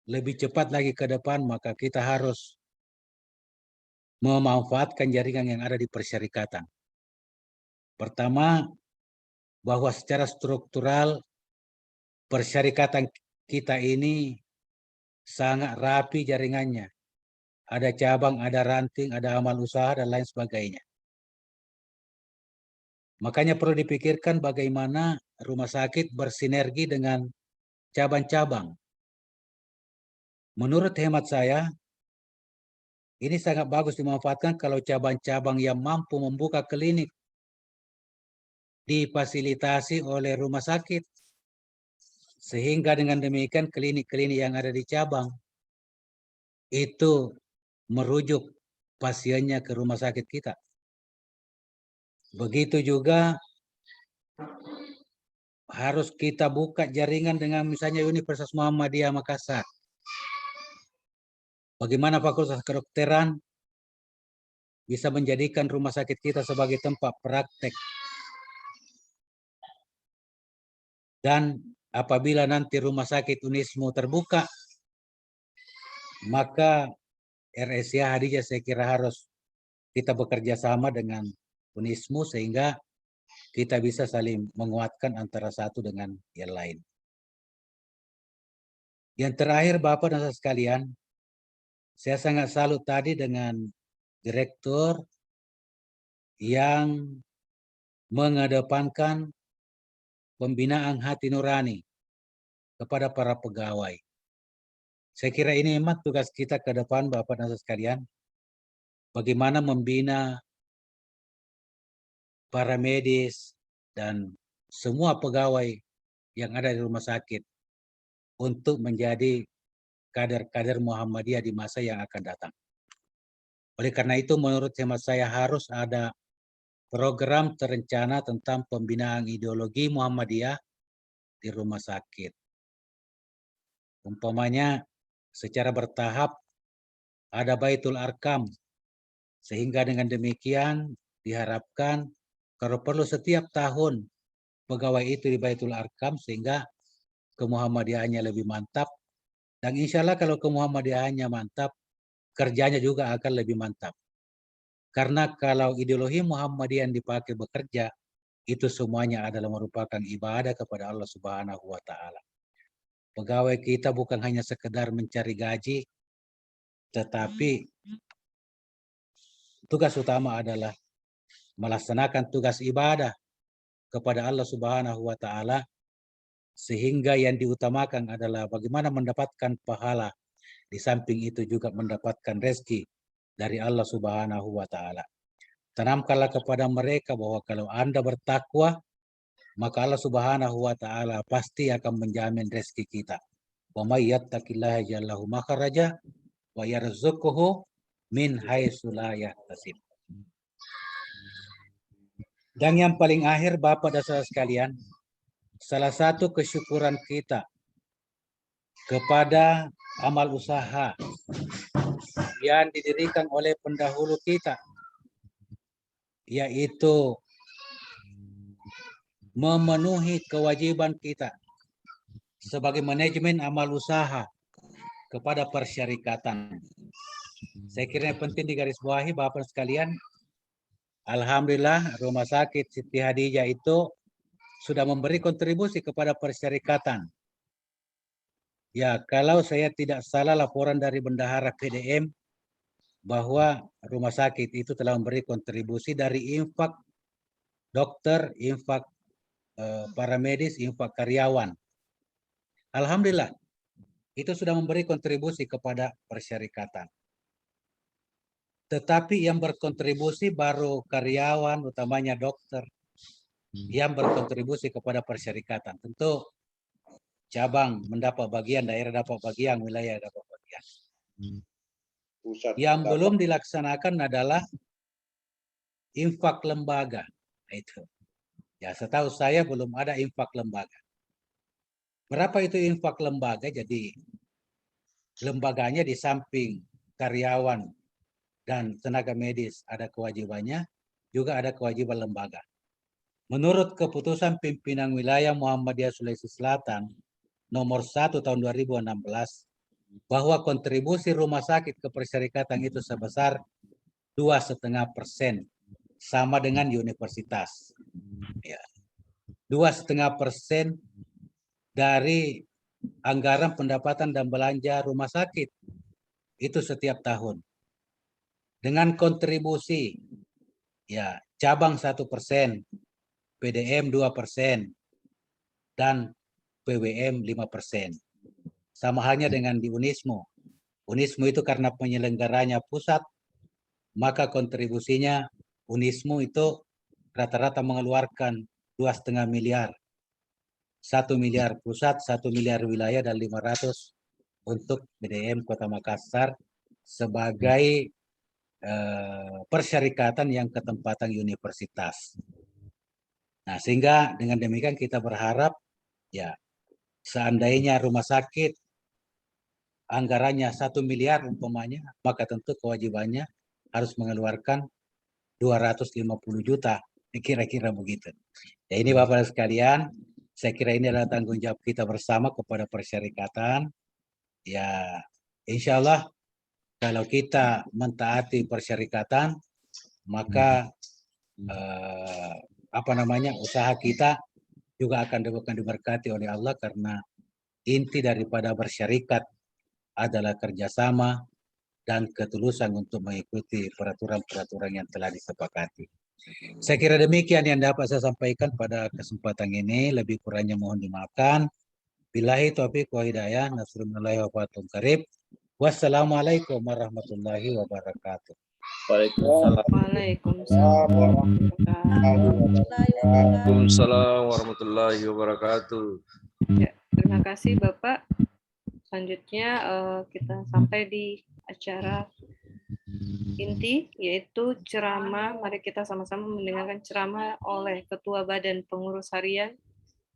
lebih cepat lagi ke depan, maka kita harus memanfaatkan jaringan yang ada di persyarikatan. Pertama, bahwa secara struktural persyarikatan kita ini sangat rapi jaringannya. Ada cabang, ada ranting, ada amal usaha, dan lain sebagainya. Makanya perlu dipikirkan bagaimana rumah sakit bersinergi dengan cabang-cabang. Menurut hemat saya, ini sangat bagus dimanfaatkan kalau cabang-cabang yang mampu membuka klinik difasilitasi oleh rumah sakit. Sehingga dengan demikian klinik-klinik yang ada di cabang itu merujuk pasiennya ke rumah sakit kita. Begitu juga harus kita buka jaringan dengan misalnya Universitas Muhammadiyah Makassar. Bagaimana Fakultas Kedokteran bisa menjadikan rumah sakit kita sebagai tempat praktek. Dan apabila nanti rumah sakit Unismo terbuka, maka RSIA Hadijah saya kira harus kita bekerja sama dengan Unismo sehingga kita bisa saling menguatkan antara satu dengan yang lain. Yang terakhir Bapak dan sekalian, saya sangat salut tadi dengan direktur yang mengedepankan pembinaan hati nurani kepada para pegawai. Saya kira ini memang tugas kita ke depan Bapak dan sekalian, bagaimana membina para medis dan semua pegawai yang ada di rumah sakit untuk menjadi kader-kader Muhammadiyah di masa yang akan datang. Oleh karena itu menurut hemat saya harus ada program terencana tentang pembinaan ideologi Muhammadiyah di rumah sakit. Umpamanya secara bertahap ada Baitul Arkam, sehingga dengan demikian diharapkan kalau perlu setiap tahun pegawai itu di Baitul Arkam sehingga kemuhammadiyahannya lebih mantap. Dan insya Allah kalau kemuhammadiyahannya mantap, kerjanya juga akan lebih mantap. Karena kalau ideologi Muhammadiyah yang dipakai bekerja, itu semuanya adalah merupakan ibadah kepada Allah Subhanahu wa Ta'ala. Pegawai kita bukan hanya sekedar mencari gaji, tetapi tugas utama adalah melaksanakan tugas ibadah kepada Allah Subhanahu wa Ta'ala, sehingga yang diutamakan adalah bagaimana mendapatkan pahala, di samping itu juga mendapatkan rezeki dari Allah Subhanahu wa Ta'ala. Tanamkanlah kepada mereka bahwa kalau Anda bertakwa, maka Allah Subhanahu wa Ta'ala pasti akan menjamin rezeki kita. Wa may yattaqillaha yaj'al lahu makhraja wa yarzuqhu min haitsu la yahtasib. Dan yang paling akhir, Bapak dan Saudara sekalian, salah satu kesyukuran kita kepada amal usaha yang didirikan oleh pendahulu kita, yaitu memenuhi kewajiban kita sebagai manajemen amal usaha kepada persyarikatan. Saya kira yang penting digarisbawahi Bapak sekalian, alhamdulillah Rumah Sakit Siti Hadijah itu sudah memberi kontribusi kepada persyarikatan. Ya, kalau saya tidak salah laporan dari Bendahara PDM bahwa rumah sakit itu telah memberi kontribusi dari infak dokter, infak para medis, infak karyawan. Alhamdulillah, itu sudah memberi kontribusi kepada persyarikatan. Tetapi yang berkontribusi baru karyawan, utamanya dokter, yang berkontribusi kepada persyarikatan. Tentu cabang mendapat bagian, daerah dapat bagian, wilayah dapat bagian. Yang belum dilaksanakan adalah infak lembaga. Itu. Ya, setahu saya belum ada infak lembaga. Berapa itu infak lembaga? Jadi lembaganya di samping karyawan dan tenaga medis ada kewajibannya, juga ada kewajiban lembaga. Menurut keputusan pimpinan wilayah Muhammadiyah Sulawesi Selatan nomor 1 tahun 2016, bahwa kontribusi rumah sakit ke persyarikatan itu sebesar 2,5%, sama dengan universitas. Ya. 2,5% dari anggaran pendapatan dan belanja rumah sakit itu setiap tahun. Dengan kontribusi ya cabang 1%, PDM 2%, dan PWM 5%. Sama halnya dengan di Unismo. Unismo itu karena penyelenggaranya pusat, maka kontribusinya Unismo itu rata-rata mengeluarkan 2,5 miliar. 1 miliar pusat, 1 miliar wilayah, dan 500 untuk PDM Kota Makassar sebagai persyarikatan yang ketempatan universitas. Nah, sehingga dengan demikian kita berharap ya seandainya rumah sakit anggarannya 1 miliar umpamanya, maka tentu kewajibannya harus mengeluarkan 250 juta, kira-kira begitu. Ya, ini Bapak sekalian, saya kira ini adalah tanggung jawab kita bersama kepada persyarikatan. Ya, insya Allah kalau kita mentaati persyarikatan, maka usaha kita juga akan diberkati oleh Allah, karena inti daripada bersyarikat adalah kerjasama dan ketulusan untuk mengikuti peraturan-peraturan yang telah disepakati. Saya kira demikian yang dapat saya sampaikan pada kesempatan ini. Lebih kurangnya mohon dimaafkan. Billahi taufiq wa hidayah. Nasrullahi wa fathul qarib. Wassalamualaikum warahmatullahi wabarakatuh. Waalaikumsalam warahmatullahi wabarakatuh. Ya, terima kasih Bapak. Selanjutnya kita sampai di acara inti, yaitu ceramah. Mari kita sama-sama mendengarkan ceramah oleh Ketua Badan Pengurus Harian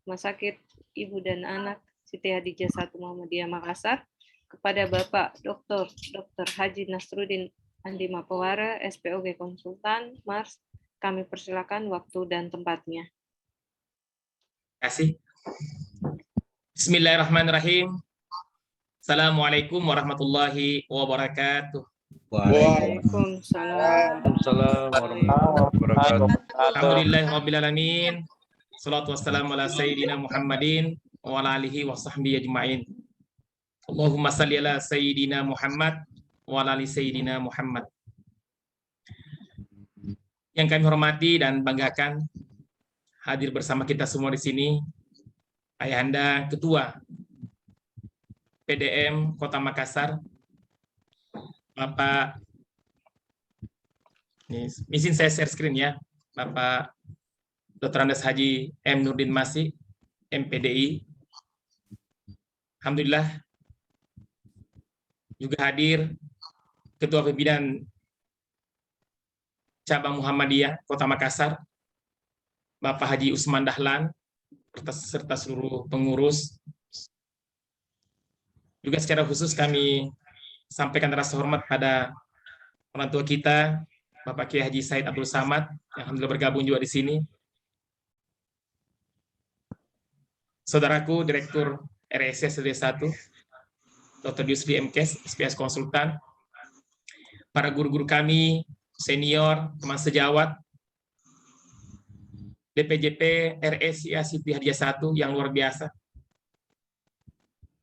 Rumah Sakit Ibu dan Anak Siti Hadijah 1 Muhammadiyah Makassar, kepada Bapak Dr. Haji Nasruddin Andi Mapawara, SPOG Konsultan, Mars. Kami persilakan waktu dan tempatnya. Terima kasih. Bismillahirrahmanirrahim. Assalamualaikum warahmatullahi wabarakatuh. Waalaikumsalam. Alhamdulillahirabbil alamin. Shalatu wassalamu ala sayyidina Muhammadin wa ala alihi wa sahbihi ajma'in. Allahumma salli ala sayyidina Muhammad wa ala ali sayyidina Muhammad. Yang kami hormati dan banggakan, hadir bersama kita semua di sini Ayahanda Ketua PDM Kota Makassar, Bapak, ini izin saya share screen ya, Bapak Dr. Andes Haji M. Nurdin Masih, MPDI. Alhamdulillah juga hadir Ketua Pimpinan Cabang Muhammadiyah Kota Makassar, Bapak Haji Usman Dahlan, serta seluruh pengurus. Juga secara khusus kami sampaikan rasa hormat pada orang tua kita, Bapak Kiai Haji Said Abdul Samad, yang alhamdulillah bergabung juga di sini. Saudaraku Direktur RSS SD1, Dr. Yusri MKes, SPS Konsultan, para guru-guru kami, senior, teman sejawat, DPJP RSIA Siti Hadijah 1 yang luar biasa.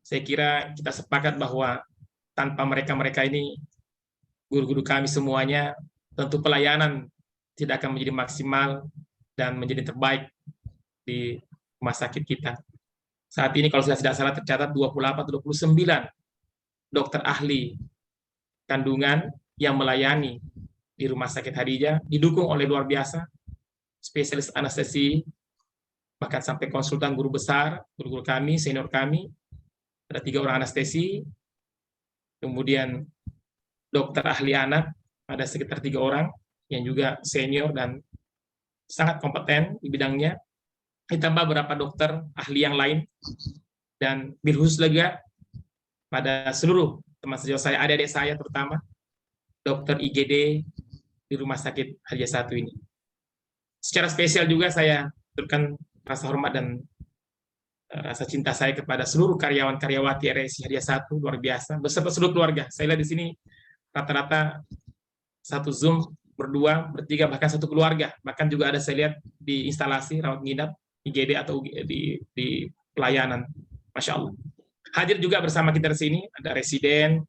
Saya kira kita sepakat bahwa tanpa mereka-mereka ini, guru-guru kami semuanya, tentu pelayanan tidak akan menjadi maksimal dan menjadi terbaik di rumah sakit kita. Saat ini kalau saya tidak salah tercatat 28-29 dokter ahli kandungan yang melayani di Rumah Sakit Hadijah, didukung oleh luar biasa spesialis anestesi, bahkan sampai konsultan guru besar, guru-guru kami, senior kami, ada 3 orang anestesi, kemudian dokter ahli anak, ada sekitar 3 orang, yang juga senior dan sangat kompeten di bidangnya, ditambah beberapa dokter ahli yang lain, dan khusus juga pada seluruh teman sejauh saya, adik-adik saya terutama, dokter IGD di Rumah Sakit Hadijah 1 ini. Secara spesial juga saya berikan rasa hormat dan rasa cinta saya kepada seluruh karyawan-karyawati RSI Hadijah 1, luar biasa, beserta seluruh keluarga. Saya lihat di sini rata-rata satu Zoom, berdua, bertiga, bahkan satu keluarga. Bahkan juga ada saya lihat di instalasi rawat nginap, IGD atau di pelayanan. Masya Allah. Hadir juga bersama kita di sini, ada residen,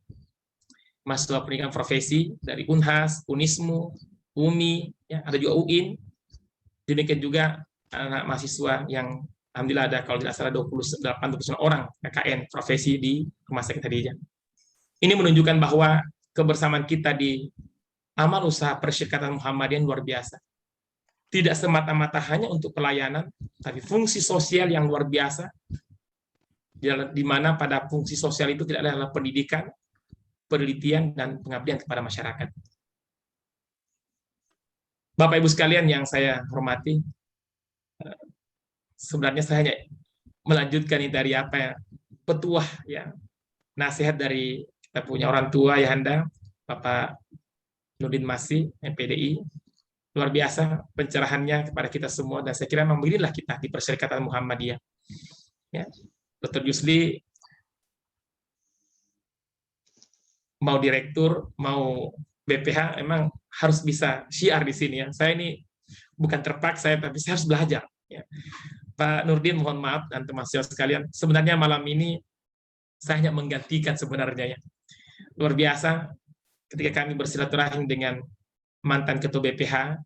mahasiswa pendidikan profesi dari Unhas, Unismu, UMI, ya, ada juga UIN, demikian juga anak mahasiswa yang alhamdulillah ada kalau tidak salah 28-29 orang KKN profesi di Rumah Sakit Hadijah. Ini menunjukkan bahwa kebersamaan kita di amal usaha Persyarikatan Muhammadiyah luar biasa. Tidak semata-mata hanya untuk pelayanan, tapi fungsi sosial yang luar biasa, di mana pada fungsi sosial itu tidak adalah pendidikan, penelitian, dan pengabdian kepada masyarakat. Bapak Ibu sekalian yang saya hormati, sebenarnya saya hanya melanjutkan dari apa ya, petuah ya, nasihat dari kita punya orang tua Ayahanda Bapak Nurdin Masih MPDI, luar biasa pencerahannya kepada kita semua, dan saya kira memang beginilah kita di Persyarikatan Muhammadiyah. Ya, Dr. Yusli mau direktur, mau BPH, emang harus bisa syiar di sini ya. Saya ini bukan terpaksa, tapi saya harus belajar. Ya. Pak Nurdin, mohon maaf dan teman sejawat sekalian, sebenarnya malam ini saya hanya menggantikan sebenarnya ya. Luar biasa ketika kami bersilaturahim dengan mantan Ketua BPH,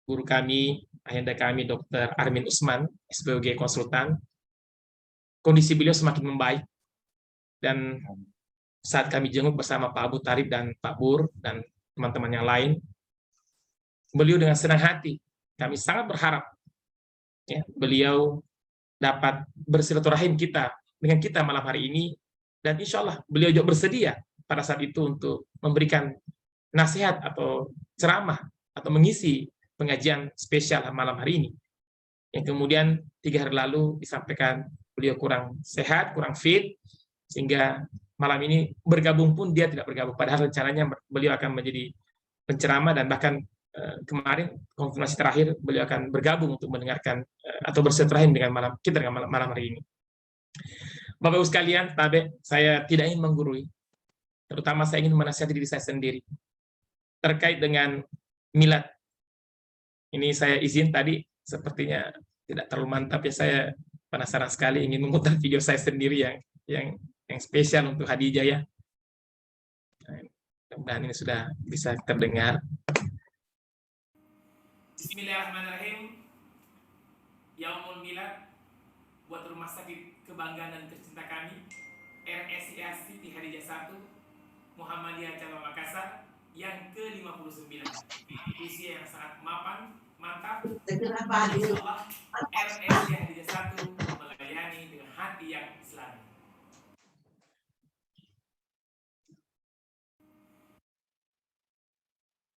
guru kami, ayahanda kami, Dr. Armin Usman, SPOG Konsultan, kondisi beliau semakin membaik, dan saat kami jenguk bersama Pak Abu Tarib dan Pak Bur dan teman-teman yang lain, beliau dengan senang hati, kami sangat berharap ya, beliau dapat bersilaturahim dengan kita malam hari ini, dan insya Allah beliau juga bersedia pada saat itu untuk memberikan nasihat atau ceramah atau mengisi pengajian spesial malam hari ini. Yang kemudian 3 hari lalu disampaikan beliau kurang sehat, kurang fit, sehingga malam ini bergabung pun dia tidak bergabung. Padahal rencananya beliau akan menjadi penceramah dan bahkan kemarin konfirmasi terakhir beliau akan bergabung untuk mendengarkan atau bersilaturahim dengan kita dengan malam hari ini. Bapak Ibu sekalian, saya tidak ingin menggurui, terutama saya ingin menasihati diri saya sendiri terkait dengan milad. Ini saya izin tadi, sepertinya tidak terlalu mantap ya, saya penasaran sekali ingin memutar video saya sendiri yang spesial untuk Khadijah ya. Mudah-mudahan ini sudah bisa terdengar. Bismillahirrahmanirrahim. Yaumul Milad buat rumah sakit kebanggaan dan tercinta kami, RSIA Siti Khadijah 1 Muhammadiyah Cabang Makassar yang ke-59. Usia yang sangat mapan, mantap. Insyaallah RSIA Khadijah 1 melayani dengan hati yang Islami.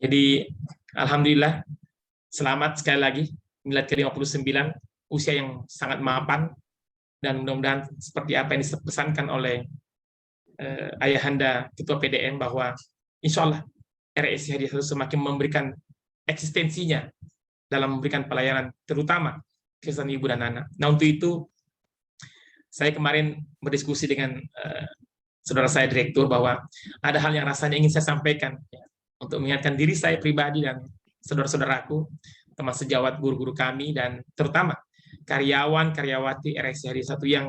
Jadi alhamdulillah, selamat sekali lagi milad ke-59, usia yang sangat mapan, dan mudah-mudahan seperti apa yang dipesankan oleh ayahanda Ketua PDM bahwa insya Allah RSI harus semakin memberikan eksistensinya dalam memberikan pelayanan terutama kesan ibu dan anak. Nah, untuk itu saya kemarin berdiskusi dengan saudara saya direktur bahwa ada hal yang rasanya ingin saya sampaikan ya, untuk mengingatkan diri saya pribadi dan saudara-saudaraku, teman sejawat guru-guru kami, dan terutama karyawan-karyawati RSI Khadijah 1 yang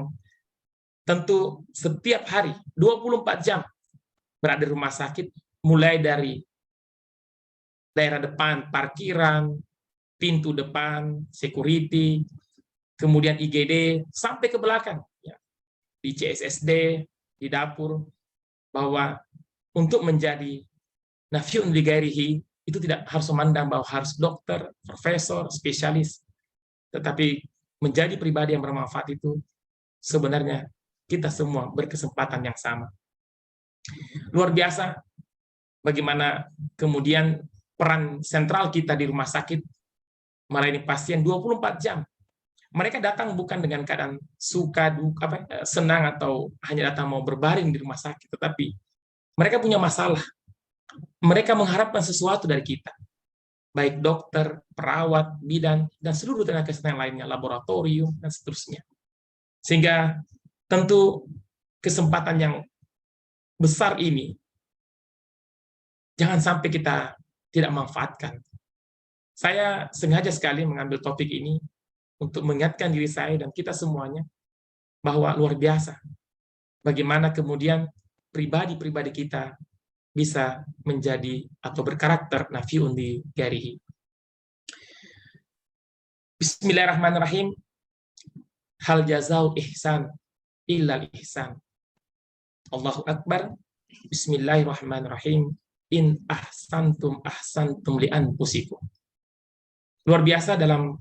tentu setiap hari 24 jam berada di rumah sakit, mulai dari daerah depan, parkiran, pintu depan, security, kemudian IGD, sampai ke belakang, ya, di CSSD, di dapur, bahwa untuk menjadi nafiun li ghairihi itu tidak harus memandang bahwa harus dokter, profesor, spesialis, tetapi menjadi pribadi yang bermanfaat itu sebenarnya kita semua berkesempatan yang sama. Luar biasa bagaimana kemudian peran sentral kita di rumah sakit melayani pasien 24 jam. Mereka datang bukan dengan keadaan suka, senang, atau hanya datang mau berbaring di rumah sakit, tetapi mereka punya masalah. Mereka mengharapkan sesuatu dari kita, baik dokter, perawat, bidan, dan seluruh tenaga kesehatan lainnya, laboratorium, dan seterusnya. Sehingga tentu kesempatan yang besar ini jangan sampai kita tidak manfaatkan. Saya sengaja sekali mengambil topik ini untuk mengingatkan diri saya dan kita semuanya bahwa luar biasa bagaimana kemudian pribadi-pribadi kita bisa menjadi atau berkarakter nafiun li ghairihi. Bismillahirrahmanirrahim. Hal jazau ihsan illal ihsan. Allahu akbar. Bismillahirrahmanirrahim. In ahsantum ahsantum li anfusikum. Luar biasa dalam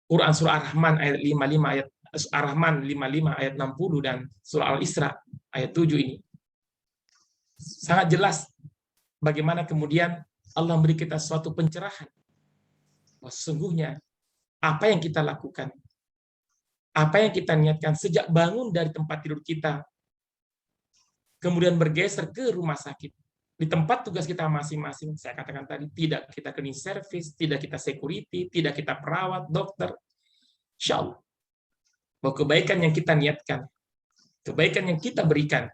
Quran surah Ar-Rahman ayat 55 ayat Ar-Rahman 55 ayat 60 dan surah Al-Isra ayat 7 ini sangat jelas bagaimana kemudian Allah memberi kita suatu pencerahan bahwa sesungguhnya apa yang kita lakukan, apa yang kita niatkan sejak bangun dari tempat tidur kita, kemudian bergeser ke rumah sakit, di tempat tugas kita masing-masing, saya katakan tadi, tidak kita cleaning service, tidak kita security, tidak kita perawat, dokter, insya Allah bahwa kebaikan yang kita niatkan, kebaikan yang kita berikan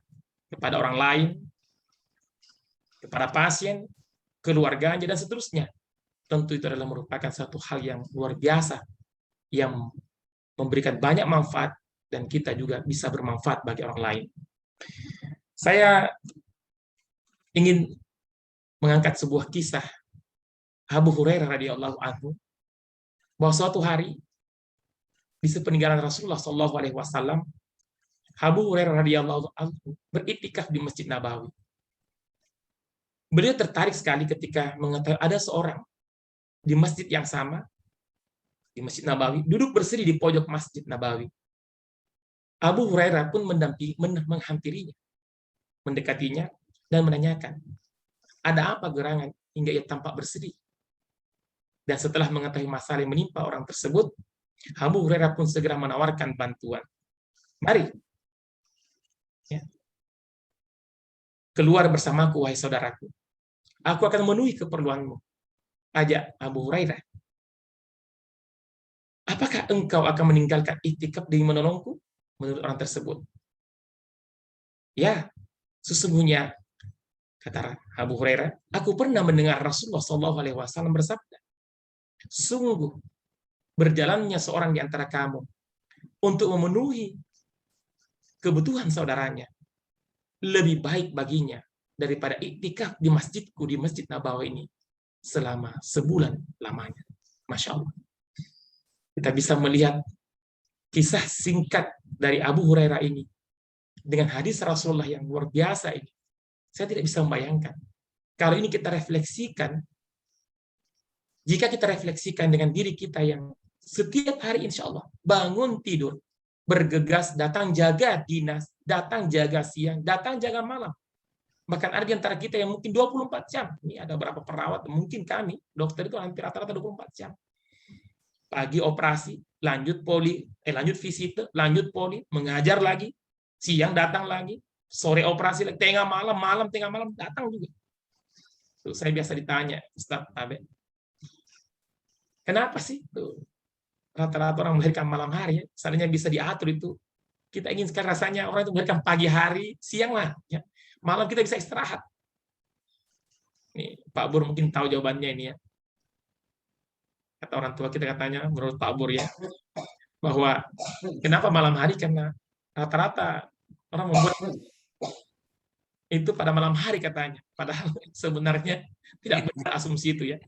kepada orang lain, kepada pasien, keluarganya, dan seterusnya, tentu itu adalah merupakan satu hal yang luar biasa, yang memberikan banyak manfaat, dan kita juga bisa bermanfaat bagi orang lain. Saya ingin mengangkat sebuah kisah Abu Hurairah radhiyallahu anhu, bahwa suatu hari di sepeninggalan Rasulullah SAW, Abu Hurairah radhiyallahu anhu beriktikaf di Masjid Nabawi. Beliau tertarik sekali ketika mengetahui ada seorang di masjid yang sama, di Masjid Nabawi, duduk berseri di pojok Masjid Nabawi. Abu Hurairah pun menghampirinya. mendekatinya dan menanyakan, ada apa gerangan hingga ia tampak bersedih. Dan setelah mengetahui masalah yang menimpa orang tersebut, Abu Hurairah pun segera menawarkan bantuan. Mari, ya, keluar bersamaku, wahai saudaraku. Aku akan memenuhi keperluanmu. Ajak Abu Hurairah. Apakah engkau akan meninggalkan iktikaf demi menolongku? Menurut orang tersebut. Ya, sesungguhnya, kata Abu Hurairah, aku pernah mendengar Rasulullah SAW bersabda, sungguh berjalannya seorang di antara kamu untuk memenuhi kebutuhan saudaranya lebih baik baginya daripada iktikaf di masjidku, di Masjid Nabawi ini selama sebulan lamanya. Masya Allah. Kita bisa melihat kisah singkat dari Abu Hurairah ini dengan hadis Rasulullah yang luar biasa ini. Saya tidak bisa membayangkan. Kalau ini kita refleksikan, jika kita refleksikan dengan diri kita yang setiap hari insya Allah bangun tidur, bergegas, datang jaga dinas, datang jaga siang, datang jaga malam. Bahkan ada di antara kita yang mungkin 24 jam. Ini ada beberapa perawat, mungkin kami, dokter itu hampir rata-rata 24 jam. Pagi operasi, lanjut lanjut visite, lanjut poli, mengajar lagi, siang datang lagi, sore operasi, tengah malam, tengah malam datang juga. Tuh, saya biasa ditanya, Ustaz Abe, kenapa sih tuh rata-rata orang melahirkan malam hari? Ya? Seandainya bisa diatur itu, kita ingin sekali rasanya orang itu melahirkan pagi hari, siang lah, ya. Malam kita bisa istirahat. Nih, Pak Bur mungkin tahu jawabannya ini ya. Kata orang tua kita katanya, menurut Pak Bur ya, bahwa kenapa malam hari? Karena rata-rata orang membuat itu pada malam hari katanya. Padahal sebenarnya tidak benar asumsi itu ya.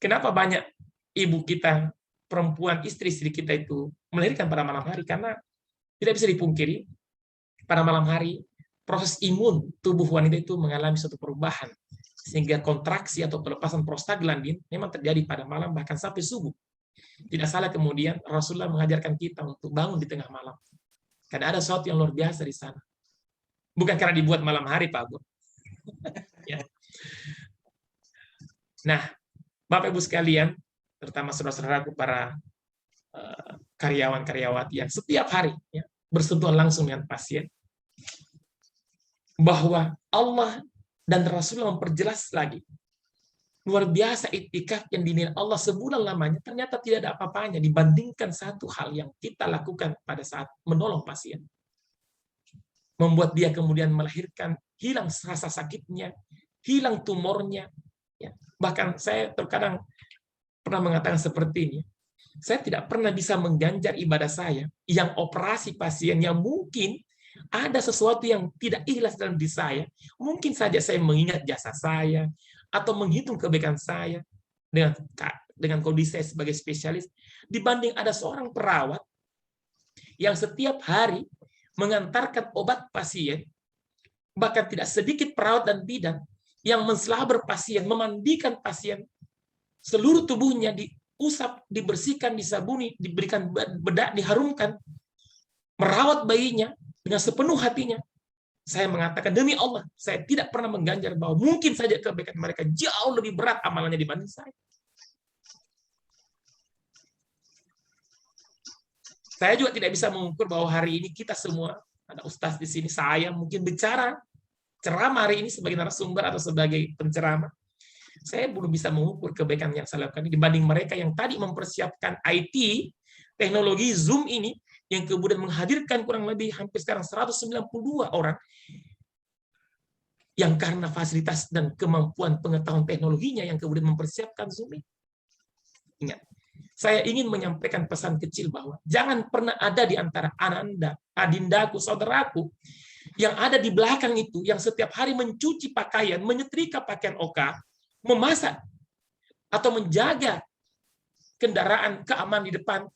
Kenapa banyak ibu kita, perempuan, istri-istri kita itu melahirkan pada malam hari? Karena tidak bisa dipungkiri, pada malam hari proses imun tubuh wanita itu mengalami suatu perubahan. Sehingga kontraksi atau pelepasan prostaglandin memang terjadi pada malam bahkan sampai subuh. Tidak salah kemudian Rasulullah mengajarkan kita untuk bangun di tengah malam. Karena ada sesuatu yang luar biasa di sana. Bukan karena dibuat malam hari, Pak Bu. Ya. Nah, Bapak Ibu sekalian, terutama saudara-saudaraku para karyawan-karyawati yang setiap hari ya, bersentuhan langsung dengan pasien, bahwa Allah dan Rasulullah memperjelas lagi, luar biasa iktikaf yang dinilai Allah sebulan lamanya ternyata tidak ada apa-apanya dibandingkan satu hal yang kita lakukan pada saat menolong pasien. Membuat dia kemudian melahirkan, hilang rasa sakitnya, hilang tumornya. Ya. Bahkan saya terkadang pernah mengatakan seperti ini, saya tidak pernah bisa mengganjar ibadah saya yang operasi pasien yang mungkin ada sesuatu yang tidak ikhlas dalam diri saya. Mungkin saja saya mengingat jasa saya, atau menghitung kebaikan saya dengan kondisi saya sebagai spesialis, dibanding ada seorang perawat yang setiap hari mengantarkan obat pasien, bahkan tidak sedikit perawat dan bidan yang menselabur pasien, memandikan pasien, seluruh tubuhnya diusap, dibersihkan, disabuni, diberikan bedak, diharumkan, merawat bayinya dengan sepenuh hatinya. Saya mengatakan, demi Allah, saya tidak pernah mengganjar bahwa mungkin saja kebaikan mereka jauh lebih berat amalannya dibanding saya. Saya juga tidak bisa mengukur bahwa hari ini kita semua, ada ustaz di sini, saya mungkin bicara, ceramah hari ini sebagai narasumber atau sebagai penceramah. Saya belum bisa mengukur kebaikan yang saya lakukan dibanding mereka yang tadi mempersiapkan IT, teknologi Zoom ini, yang kemudian menghadirkan kurang lebih hampir sekarang 192 orang yang karena fasilitas dan kemampuan pengetahuan teknologinya yang kemudian mempersiapkan Zoom ini. Ingat, saya ingin menyampaikan pesan kecil bahwa jangan pernah ada di antara Anda, adindaku, saudaraku, yang ada di belakang itu, yang setiap hari mencuci pakaian, menyetrika pakaian oka, memasak, atau menjaga kendaraan keamanan di depan,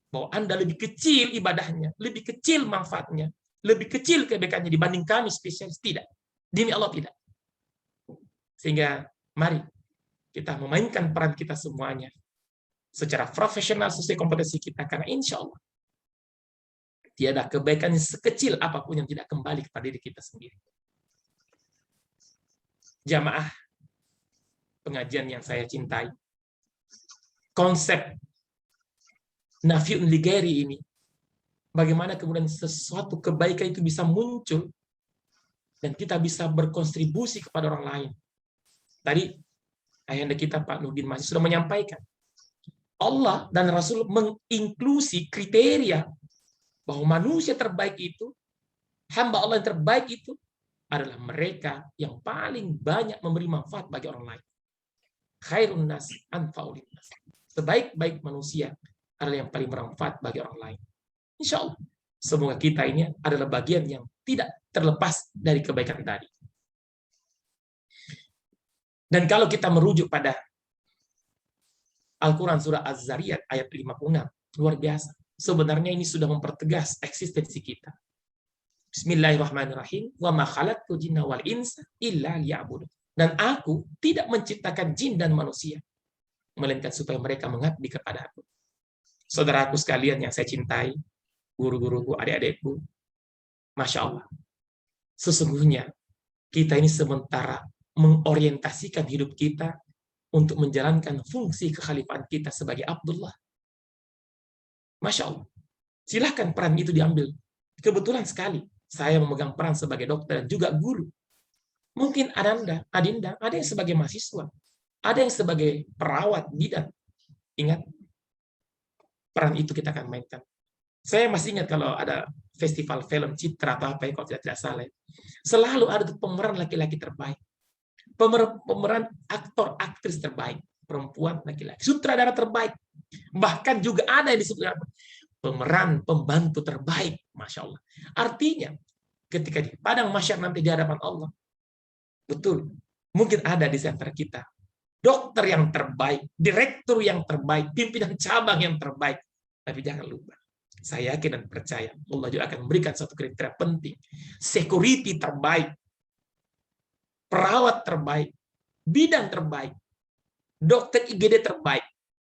bahwa Anda lebih kecil ibadahnya, lebih kecil manfaatnya, lebih kecil kebaikannya dibanding kami spesialis. Tidak. Demi Allah tidak. Sehingga mari kita memainkan peran kita semuanya secara profesional sesuai kompetensi kita, karena insya Allah Tiada kebaikan sekecil apapun yang tidak kembali kepada diri kita sendiri. Jamaah pengajian yang saya cintai, konsep nafiun ligeri ini, bagaimana kemudian sesuatu kebaikan itu bisa muncul dan kita bisa berkontribusi kepada orang lain. Tadi ayahanda kita Pak Nurdin Masih sudah menyampaikan, Allah dan Rasul menginklusi kriteria bahwa manusia terbaik itu, hamba Allah yang terbaik itu adalah mereka yang paling banyak memberi manfaat bagi orang lain. Khairun nas anfa'ul linnas. Sebaik-baik manusia adalah yang paling bermanfaat bagi orang lain. Insya Allah, semoga kita ini adalah bagian yang tidak terlepas dari kebaikan tadi. Dan kalau kita merujuk pada Al-Quran surah Az-Zariyat ayat 56, luar biasa. Sebenarnya ini sudah mempertegas eksistensi kita. Bismillahirrahmanirrahim. Wa ma khalaqtul jinna wal insa illa liya'budun. Dan aku tidak menciptakan jin dan manusia melainkan supaya mereka mengabdi kepada aku. Saudaraku sekalian yang saya cintai, guru-guruku, adik-adikku, Masya Allah. Sesungguhnya kita ini sementara mengorientasikan hidup kita untuk menjalankan fungsi kekhalifahan kita sebagai Abdullah. Masya Allah. Silahkan peran itu diambil. Kebetulan sekali saya memegang peran sebagai dokter dan juga guru. Mungkin Adinda, ada yang sebagai mahasiswa, ada yang sebagai perawat bidan. Ingat, peran itu kita akan mainkan. Saya masih ingat kalau ada festival film Citra atau apa ya, kalau tidak salah. Selalu ada pemeran laki-laki terbaik. Pemeran aktor, aktris terbaik. Perempuan, laki-laki. Sutradara terbaik. Bahkan juga ada yang disebut pemeran pembantu terbaik. Masya Allah. Artinya, ketika di padang mahsyar nanti di hadapan Allah, betul, mungkin ada di antara kita dokter yang terbaik, direktur yang terbaik, pimpinan cabang yang terbaik. Tapi jangan lupa, saya yakin dan percaya Allah juga akan memberikan satu kriteria penting. Security terbaik, perawat terbaik, bidan terbaik, dokter IGD terbaik.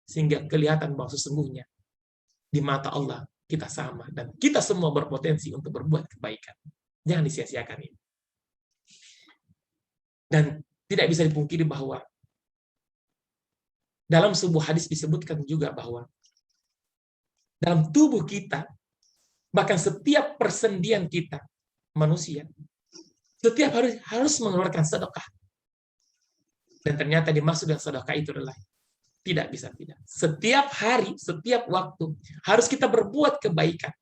Sehingga kelihatan bahwa sesungguhnya di mata Allah kita sama. Dan kita semua berpotensi untuk berbuat kebaikan. Jangan disia-siakan ini. Dan tidak bisa dipungkiri bahwa dalam sebuah hadis disebutkan juga bahwa dalam tubuh kita, bahkan setiap persendian kita, manusia, setiap harus mengeluarkan sedekah. Dan ternyata dimaksud dengan sedekah itu adalah tidak bisa tidak. Setiap hari, setiap waktu, harus kita berbuat kebaikan.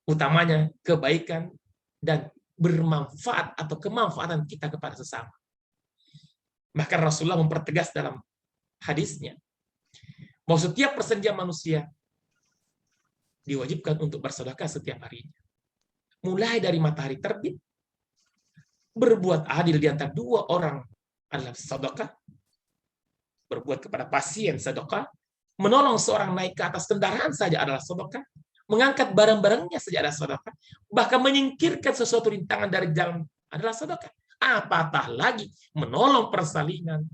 Utamanya kebaikan dan bermanfaat atau kemanfaatan kita kepada sesama. Bahkan Rasulullah mempertegas dalam hadisnya bahwa setiap persendian manusia diwajibkan untuk bersedekah setiap harinya. Mulai dari matahari terbit, berbuat adil di antara dua orang adalah sedekah, berbuat kepada pasien sedekah, menolong seorang naik ke atas kendaraan saja adalah sedekah, mengangkat barang-barangnya saja adalah sedekah, bahkan menyingkirkan sesuatu rintangan dari jalan adalah sedekah. Apatah lagi menolong persalinan,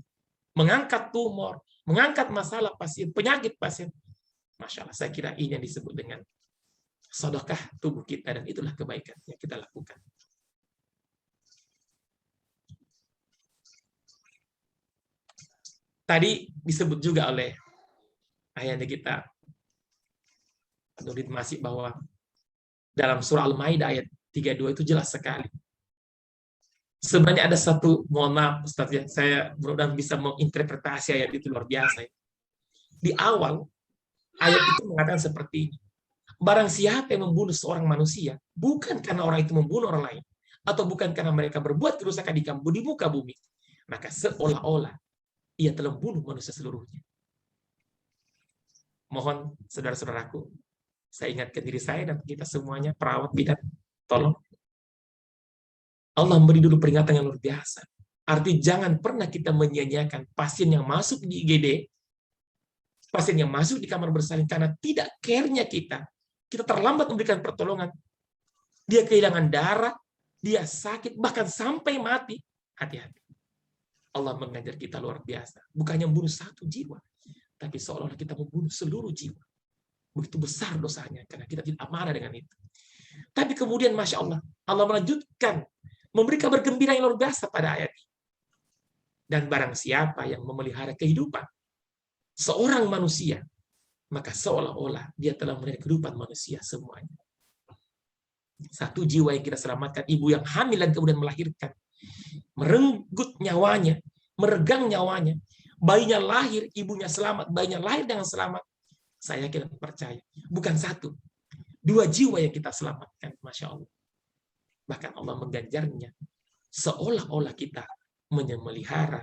mengangkat tumor, mengangkat masalah pasien, penyakit pasien. Masya Allah, saya kira ini yang disebut dengan sedekah tubuh kita, dan itulah kebaikan yang kita lakukan. Tadi disebut juga oleh ayahanda kita, Nurdin Masih, bahwa dalam surah Al-Maidah ayat 32 itu jelas sekali. Sebenarnya ada satu, mohon maaf Ustaz ya, saya mudah-mudahan bisa menginterpretasi ayat itu, luar biasa. Di awal, ayat itu mengatakan seperti ini. Barang siapa yang membunuh seorang manusia, bukan karena orang itu membunuh orang lain, atau bukan karena mereka berbuat kerusakan di muka bumi, maka seolah-olah ia telah membunuh manusia seluruhnya. Mohon saudara-saudaraku, saya ingatkan diri saya dan kita semuanya, perawat bidan, tolong. Allah memberi dulu peringatan yang luar biasa. Arti jangan pernah kita menyia-nyiakan pasien yang masuk di IGD, pasien yang masuk di kamar bersalin karena tidak care-nya kita. Kita terlambat memberikan pertolongan. Dia kehilangan darah, dia sakit, bahkan sampai mati. Hati-hati. Allah mengajar kita luar biasa. Bukannya membunuh satu jiwa, tapi seolah-olah kita membunuh seluruh jiwa. begitu besar dosanya karena kita tidak amanah dengan itu. Tapi kemudian Masya Allah, Allah melanjutkan memberi kabar gembira yang luar biasa pada ayat ini. Dan barang siapa yang memelihara kehidupan seorang manusia, maka seolah-olah dia telah memelihara kehidupan manusia semuanya. Satu jiwa yang kita selamatkan, ibu yang hamil dan kemudian melahirkan, merenggut nyawanya, meregang nyawanya, bayinya lahir, ibunya selamat, bayinya lahir dengan selamat. Saya yakin percaya, bukan satu, 2 jiwa yang kita selamatkan, Masya Allah. Bahkan Allah mengganjarnya, seolah-olah kita memelihara,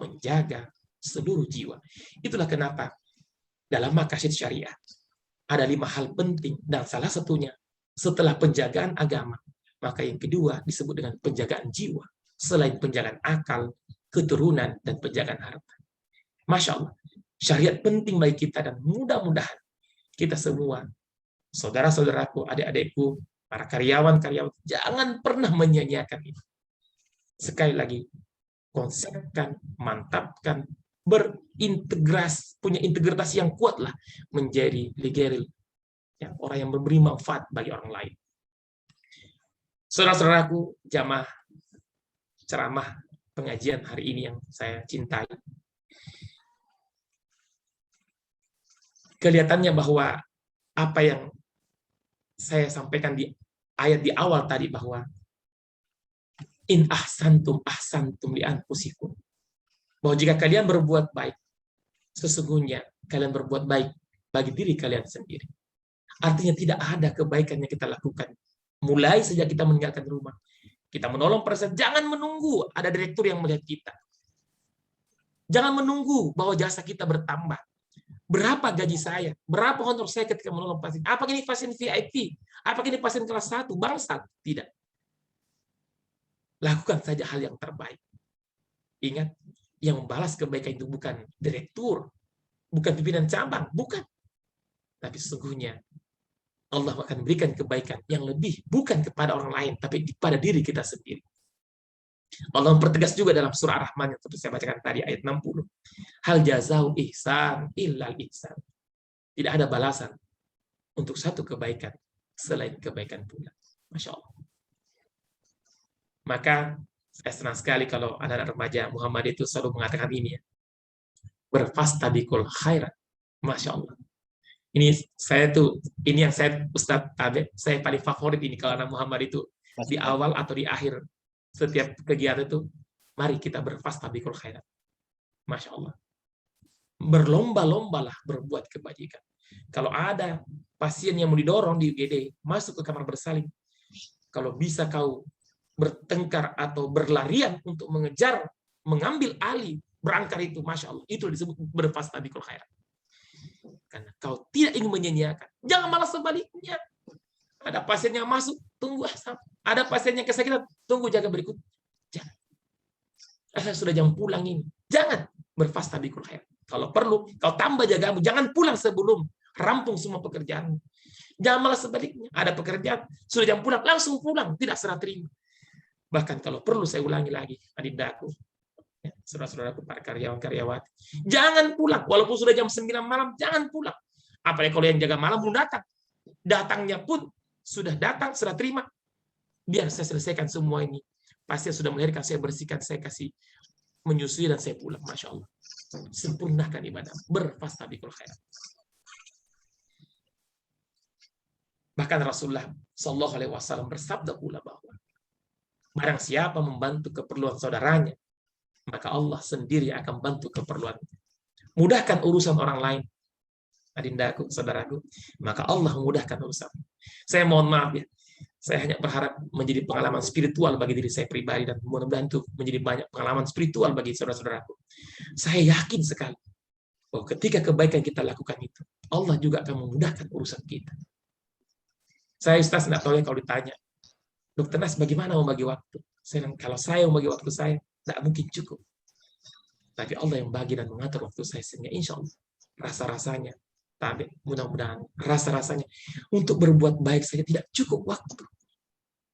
menjaga seluruh jiwa. Itulah kenapa dalam maqasid syariah ada 5 hal penting, dan salah satunya setelah penjagaan agama, maka yang kedua disebut dengan penjagaan jiwa, selain penjagaan akal, keturunan, dan penjagaan harta. Masya Allah, syariat penting bagi kita, dan mudah-mudahan kita semua, saudara-saudaraku, adik-adikku, para karyawan-karyawan, jangan pernah menyia-nyiakan ini. Sekali lagi, konsepkan, mantapkan, berintegrasi, punya integritas yang kuatlah menjadi legal, ya, orang yang memberi manfaat bagi orang lain. Saudara-saudaraku, jamaah ceramah pengajian hari ini yang saya cintai, kelihatannya bahwa apa yang saya sampaikan di ayat di awal tadi, bahwa in ahsantum li anfusikum, bahwa jika kalian berbuat baik, sesungguhnya kalian berbuat baik bagi diri kalian sendiri. Artinya tidak ada kebaikan yang kita lakukan mulai sejak kita meninggalkan rumah, kita menolong person, jangan menunggu ada direktur yang melihat kita, jangan menunggu bahwa jasa kita bertambah. Berapa gaji saya? Berapa honor saya ketika menolong pasien? Apakah ini pasien VIP? Apakah ini pasien kelas 1? Bangsat? Tidak. Lakukan saja hal yang terbaik. Ingat, yang membalas kebaikan itu bukan direktur, bukan pimpinan cabang, bukan. Tapi sesungguhnya Allah akan berikan kebaikan yang lebih, bukan kepada orang lain, tapi kepada diri kita sendiri. Allah mempertegas juga dalam surah Ar-Rahman yang saya bacakan tadi, ayat 60. Hal jazau ihsan illal ihsan. Tidak ada balasan untuk satu kebaikan selain kebaikan pula. Masya Allah. Maka saya senang sekali kalau anak-anak remaja Muhammad itu selalu mengatakan ini, ya, berfastabiqul khairat. Masya Allah. Ini yang saya Ustadz Tabe, saya paling favorit ini kalau anak Muhammad itu di awal atau di akhir setiap kegiatan itu, mari kita berfastabiqul khairat. Masya Allah. Berlomba-lombalah berbuat kebajikan. Kalau ada pasien yang mau didorong di UGD, masuk ke kamar bersalin. Kalau bisa kau bertengkar atau berlarian untuk mengejar, mengambil alih berangkar itu, Masya Allah. Itu disebut berfastabiqul khairat. Karena kau tidak ingin menyia-nyiakan. Jangan malah sebaliknya. Ada pasien yang masuk, tunggu. Ada pasien yang kesakitan, tunggu jaga berikut. Jangan. Sudah jam pulang ini. Jangan berfastabiqul khairat. Kalau perlu, kau tambah jagamu. Jangan pulang sebelum rampung semua pekerjaan. Jangan malah sebaliknya. Ada pekerjaan, sudah jam pulang, langsung pulang. Tidak serah terima. Bahkan kalau perlu, saya ulangi lagi, adindaku, ya, saudara-saudaraku, para karyawan-karyawati, jangan pulang. Walaupun sudah jam 9 malam, jangan pulang. Apalagi kalau yang jaga malam belum datang. Datangnya pun sudah datang, sudah terima. Biar saya selesaikan semua ini. Pasti sudah melahirkan, saya bersihkan, saya kasih menyusui, dan saya pulang. Masya Allah. Sempurnakan ibadah. Berfastabiqul khairat. Bahkan Rasulullah Shallallahu Alaihi Wasallam bersabda pula bahwa barang siapa membantu keperluan saudaranya, maka Allah sendiri akan bantu keperluan. Mudahkan urusan orang lain, adindaku, saudaraku, maka Allah memudahkan urusan. Saya mohon maaf ya, saya hanya berharap menjadi pengalaman spiritual bagi diri saya pribadi, dan mudah-mudahan itu menjadi banyak pengalaman spiritual bagi saudara-saudaraku. Saya yakin sekali bahwa ketika kebaikan kita lakukan itu, Allah juga akan memudahkan urusan kita. Saya Ustaz nggak tahu ya, kalau ditanya, Dokter Nas bagaimana membagi waktu? Kalau saya membagi waktu saya, tidak mungkin cukup. Tapi Allah yang bagi dan mengatur waktu saya, sehingga insya Allah rasa-rasanya, tapi mudah-mudahan rasa-rasanya untuk berbuat baik saja tidak cukup waktu.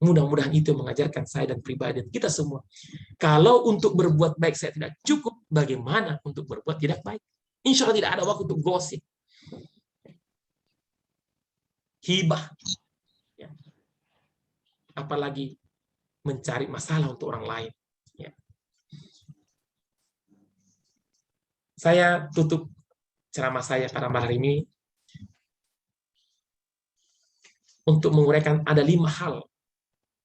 Mudah-mudahan itu yang mengajarkan saya dan pribadi dan kita semua. Kalau untuk berbuat baik saya tidak cukup, bagaimana untuk berbuat tidak baik? Insya Allah tidak ada waktu untuk gosip. hibah, ya. Apalagi mencari masalah untuk orang lain. Ya. Saya tutup ceramah saya pada malam ini untuk menguraikan ada 5 hal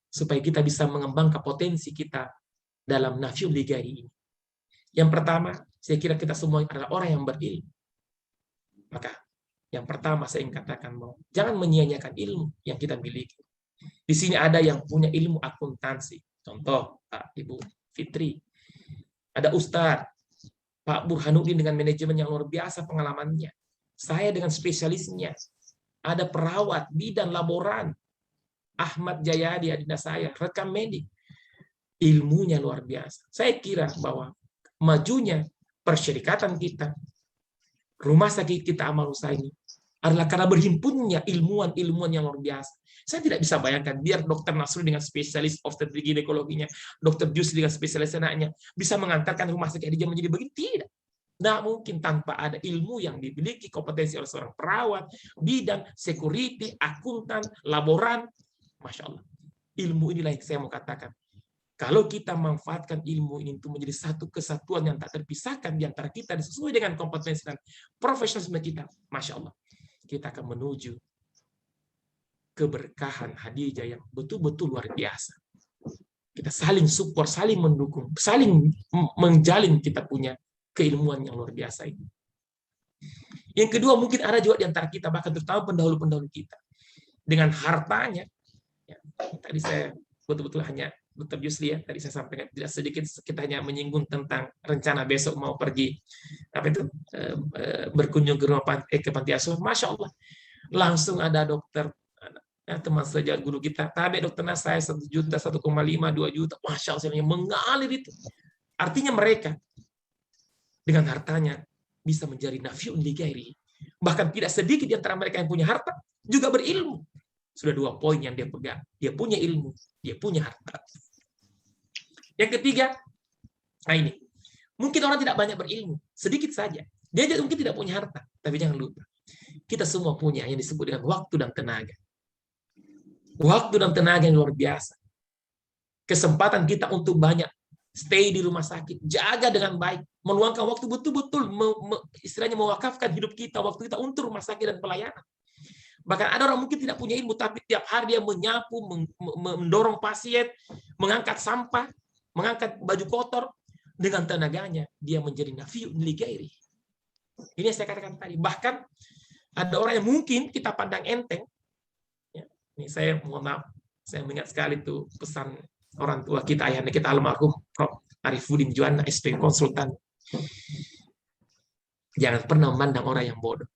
supaya kita bisa mengembangkan potensi kita dalam nafiul ligari ini. Yang pertama, saya kira kita semua adalah orang yang berilmu. Maka yang pertama saya ingin katakan bahwa jangan menyia-nyiakan ilmu yang kita miliki. Di sini ada yang punya ilmu akuntansi. Contoh, Pak Ibu Fitri. Ada Ustadz, Pak Burhanuddin dengan manajemen yang luar biasa pengalamannya. Saya dengan spesialisnya. Ada perawat, bidan, laboran. Ahmad Jayadi, adinda saya, rekam medik. Ilmunya luar biasa. Saya kira bahwa majunya persyarikatan kita, rumah sakit kita Amal Husaini, adalah karena berhimpunnya ilmuwan-ilmuwan yang luar biasa. Saya tidak bisa bayangkan, biar Dr. Nasrul dengan spesialis obstetrik ginekologinya, Dr. Jusli dengan spesialis anaknya, bisa mengantarkan rumah sakit Khadijah menjadi begini. Tidak. Tidak mungkin tanpa ada ilmu yang dimiliki kompetensi oleh seorang perawat, bidan, security, akuntan, laboran. Masya Allah. Ilmu inilah yang saya mau katakan. Kalau kita manfaatkan ilmu ini untuk menjadi satu kesatuan yang tak terpisahkan di antara kita sesuai dengan kompetensi dan profesionalisme kita, Masya Allah, kita akan menuju keberkahan Khadijah yang betul-betul luar biasa. Kita saling support, saling mendukung, saling menjalin kita punya keilmuan yang luar biasa ini. Yang kedua, mungkin ada juga di antara kita, bahkan terutama pendahulu-pendahulu kita, dengan hartanya. Ya, tadi saya betul-betul hanya Dr. Yusli, ya, tadi saya sampaikan tidak sedikit, kita hanya menyinggung tentang rencana besok mau pergi berkunjung ke rumah ke panti asuhan. Masya Allah, langsung ada dokter, ya, teman sejawat guru kita, tabe dokter Nas saya 1 juta, 1,5, 2 juta, Masya Allah, mengalir itu. Artinya mereka dengan hartanya bisa menjadi nafiun ligairi. Bahkan tidak sedikit di antara mereka yang punya harta juga berilmu. Sudah 2 poin yang dia pegang. Dia punya ilmu, dia punya harta. Yang ketiga, nah ini, mungkin orang tidak banyak berilmu, sedikit saja. Dia mungkin tidak punya harta, tapi jangan lupa, kita semua punya yang disebut dengan waktu dan tenaga. Waktu dan tenaga yang luar biasa. Kesempatan kita untuk banyak stay di rumah sakit, jaga dengan baik, meluangkan waktu betul-betul, istilahnya mewakafkan hidup kita, waktu kita untuk rumah sakit dan pelayanan. Bahkan ada orang mungkin tidak punya ilmu, tapi tiap hari dia menyapu, mendorong pasien, mengangkat sampah, mengangkat baju kotor, dengan tenaganya dia menjadi nafiun ligairi. Ini yang saya katakan tadi. Bahkan ada orang yang mungkin kita pandang enteng. Ya, ini saya mohon maaf, saya mengingat sekali tuh pesan orang tua kita, ayahnya kita almarhum Prof. Arifuddin Juwana, SP konsultan. Jangan pernah memandang orang yang bodoh.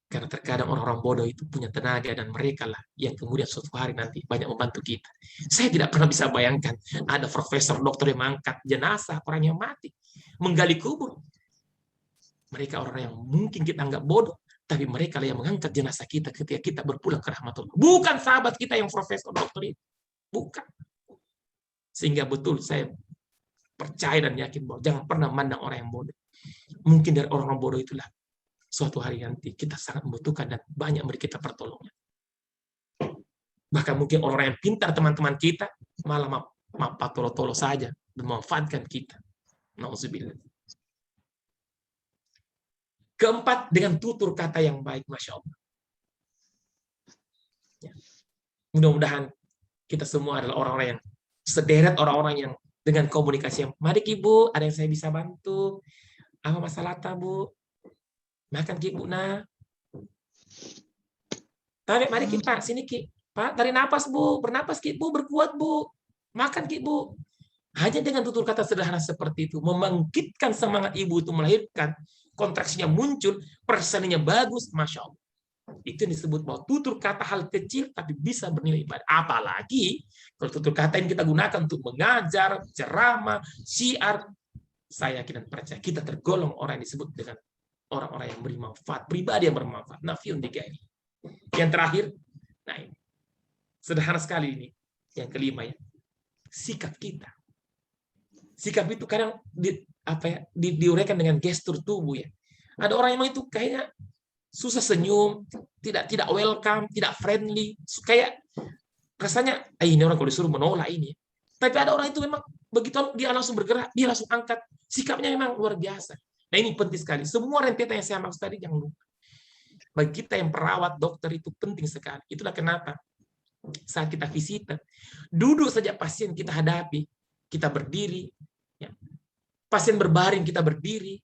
Karena terkadang orang-orang bodoh itu punya tenaga dan mereka lah yang kemudian suatu hari nanti banyak membantu kita. Saya tidak pernah bisa bayangkan ada profesor dokter yang mengangkat jenazah orang yang mati, menggali kubur. Mereka orang yang mungkin kita anggap bodoh, tapi mereka lah yang mengangkat jenazah kita ketika kita berpulang ke rahmatullah. Bukan sahabat kita yang profesor dokter itu. Bukan. Sehingga betul saya percaya dan yakin bahwa jangan pernah memandang orang yang bodoh. Mungkin dari orang-orang bodoh itulah suatu hari nanti kita sangat membutuhkan dan banyak beri kita pertolongan. Bahkan mungkin orang yang pintar teman-teman kita malah patolo-tolo saja dan memanfaatkan kita. Nauzubillah. Keempat, dengan tutur kata yang baik, Masya Allah. Ya. Mudah-mudahan kita semua adalah orang-orang yang sederet, orang-orang yang dengan komunikasi yang, mari Ibu, ada yang saya bisa bantu. Apa masalah Bu? Makan Ki Bu nah. Tarik mari Ki Pak, sini Ki. Pak, tarik napas Bu, bernapas Ki Bu, berkuat Bu. Makan Ki Bu. Hanya dengan tutur kata sederhana seperti itu membangkitkan semangat ibu itu melahirkan, kontraksinya muncul, persalinya bagus, Masya Allah. Itu yang disebut bahwa tutur kata hal kecil tapi bisa bernilai ibadah. Apalagi kalau tutur kata yang kita gunakan untuk mengajar, ceramah, syiar, saya yakin dan percaya kita tergolong orang yang disebut dengan orang-orang yang beri manfaat, pribadi yang bermanfaat. Nafiun ligairi. Yang terakhir, nah ini sederhana sekali ini. Yang kelima ya, sikap kita. Sikap itu kadang diuraikan dengan gestur tubuh ya. Ada orang yang itu kayaknya susah senyum, tidak welcome, tidak friendly, kayak rasanya ini orang kalau disuruh menolak ini. Tapi ada orang itu memang begitu dia langsung bergerak, dia langsung angkat, sikapnya memang luar biasa. Nah ini penting sekali. Semua rentetan yang saya maksud tadi jangan lupa. Bagi kita yang perawat, dokter itu penting sekali. Itulah kenapa saat kita visita, duduk saja pasien kita hadapi, kita berdiri, ya. Pasien berbaring kita berdiri,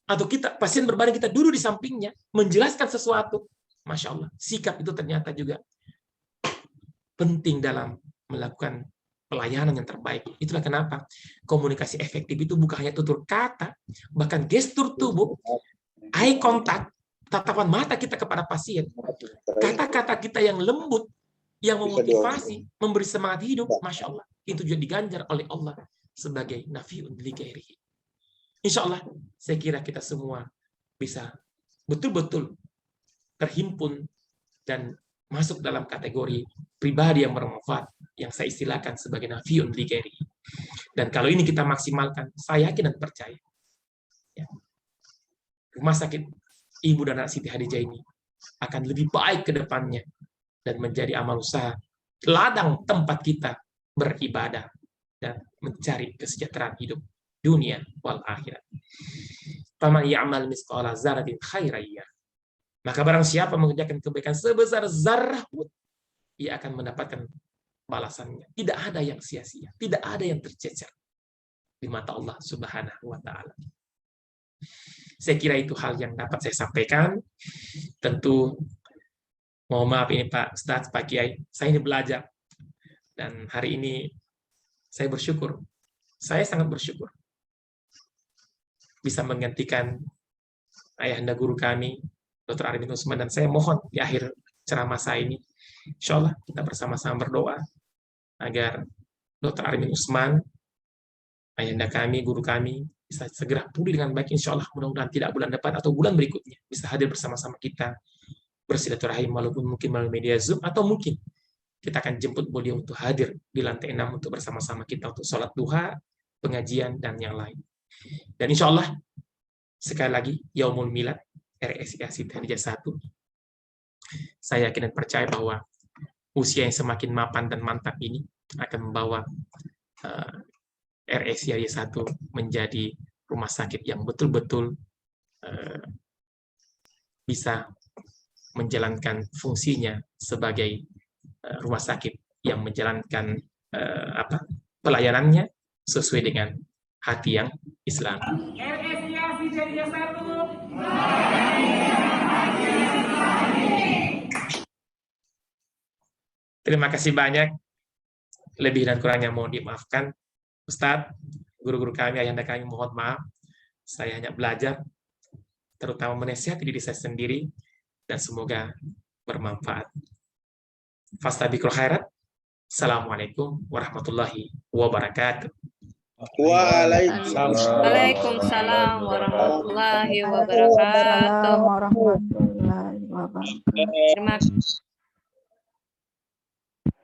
atau pasien berbaring kita duduk di sampingnya, menjelaskan sesuatu. Masya Allah, sikap itu ternyata juga penting dalam melakukan pelayanan yang terbaik. Itulah kenapa komunikasi efektif itu bukan hanya tutur kata, bahkan gestur tubuh, eye contact, tatapan mata kita kepada pasien, kata-kata kita yang lembut, yang memotivasi, memberi semangat hidup, Masya Allah, itu juga diganjar oleh Allah sebagai nafi'un li ghairihi. Insya Allah, saya kira kita semua bisa betul-betul terhimpun dan masuk dalam kategori pribadi yang bermanfaat, yang saya istilahkan sebagai nafi'un li ghairihi. Dan kalau ini kita maksimalkan, saya yakin dan percaya, ya, rumah sakit Ibu dan Anak Siti Hadijah ini akan lebih baik ke depannya dan menjadi amal usaha, ladang tempat kita beribadah dan mencari kesejahteraan hidup dunia wal akhirat. Faman ya'mal misqala dzarratin khairan yarah. Maka barang siapa mengerjakan kebaikan sebesar zarah pun, ia akan mendapatkan balasannya. Tidak ada yang sia-sia, tidak ada yang tercecer di mata Allah Subhanahu wa taala. Saya kira itu hal yang dapat saya sampaikan. Tentu mohon maaf ini Pak Ustadz, Pak Kiai, saya ini belajar. Dan hari ini saya bersyukur. Saya sangat bersyukur bisa menggantikan ayahanda guru kami, Dr. Arifin Usman, dan saya mohon di akhir ceramah saya ini, insya Allah kita bersama-sama berdoa agar Dr. Arifin Usman, ayahanda kami, guru kami, bisa segera pulih dengan baik, insya Allah. Mudah-mudahan tidak bulan depan atau bulan berikutnya bisa hadir bersama-sama kita bersilaturahim, walaupun mungkin melalui media Zoom, atau mungkin kita akan jemput beliau untuk hadir di lantai 6 untuk bersama-sama kita untuk sholat duha, pengajian, dan yang lain. Dan insya Allah, sekali lagi, Yaumul Milad RSIA Siti Hadijah 1, saya yakin dan percaya bahwa usia yang semakin mapan dan mantap ini akan membawa RSIA 1 menjadi rumah sakit yang betul-betul bisa menjalankan fungsinya sebagai rumah sakit yang menjalankan pelayanannya sesuai dengan hati yang Islam. Terima kasih banyak. Lebih dan kurangnya mohon dimaafkan. Ustadz, guru-guru kami, ayahanda kami, mohon maaf. Saya hanya belajar, terutama menasihati diri saya sendiri, dan semoga bermanfaat. Fastabiqul khairat. Assalamualaikum warahmatullahi wabarakatuh. Waalaikumsalam warahmatullahi wabarakatuh. Terima kasih.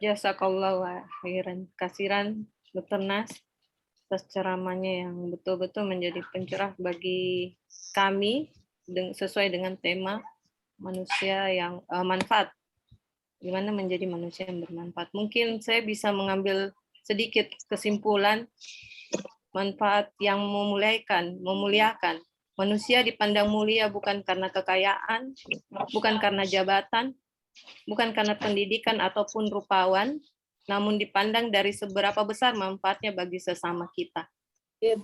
Jazakallahu khairan kasiran Dr. Nas atas ceramahnya yang betul-betul menjadi pencerah bagi kami sesuai dengan tema manusia yang manfaat. Gimana menjadi manusia yang bermanfaat. Mungkin saya bisa mengambil sedikit kesimpulan. Manfaat yang memuliakan. Manusia dipandang mulia bukan karena kekayaan, bukan karena jabatan, bukan karena pendidikan ataupun rupawan, namun dipandang dari seberapa besar manfaatnya bagi sesama kita. Ya.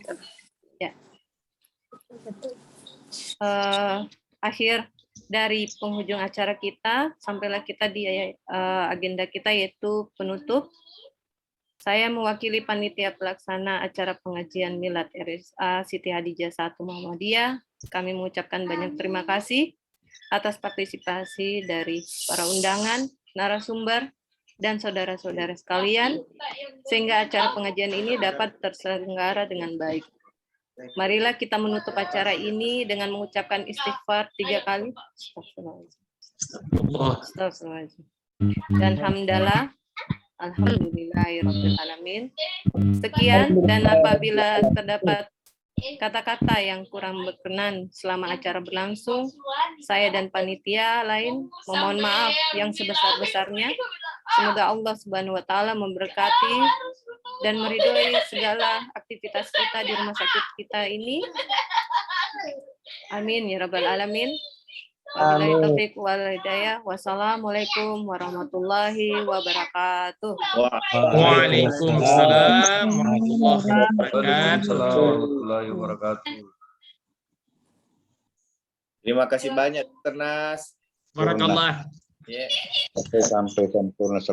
Akhir dari penghujung acara kita, sampailah kita di agenda kita yaitu penutup. Saya mewakili panitia pelaksana acara pengajian Milad RSA Siti Hadijah 1 Muhammadiyah. Kami mengucapkan banyak terima kasih atas partisipasi dari para undangan, narasumber, dan saudara-saudara sekalian, sehingga acara pengajian ini dapat terselenggara dengan baik. Marilah kita menutup acara ini dengan mengucapkan istighfar 3 kali. Astagfirullahaladzim. Dan hamdalah. Alhamdulillahirabbil alamin. Sekian, dan apabila terdapat kata-kata yang kurang berkenan selama acara berlangsung, saya dan panitia lain memohon maaf yang sebesar-besarnya. Semoga Allah Subhanahu wa taala memberkati dan meridhoi segala aktivitas kita di rumah sakit kita ini. Amin ya rabbal alamin. Wabillahi taufiq wal hidayah. Wassalamualaikum warahmatullahi wabarakatuh. Waalaikumsalam warahmatullahi wabarakatuh. warahmatullahi wabarakatuh. Terima kasih banyak, Ternas. Barakallah. Ya. Sampai sempurna selesai.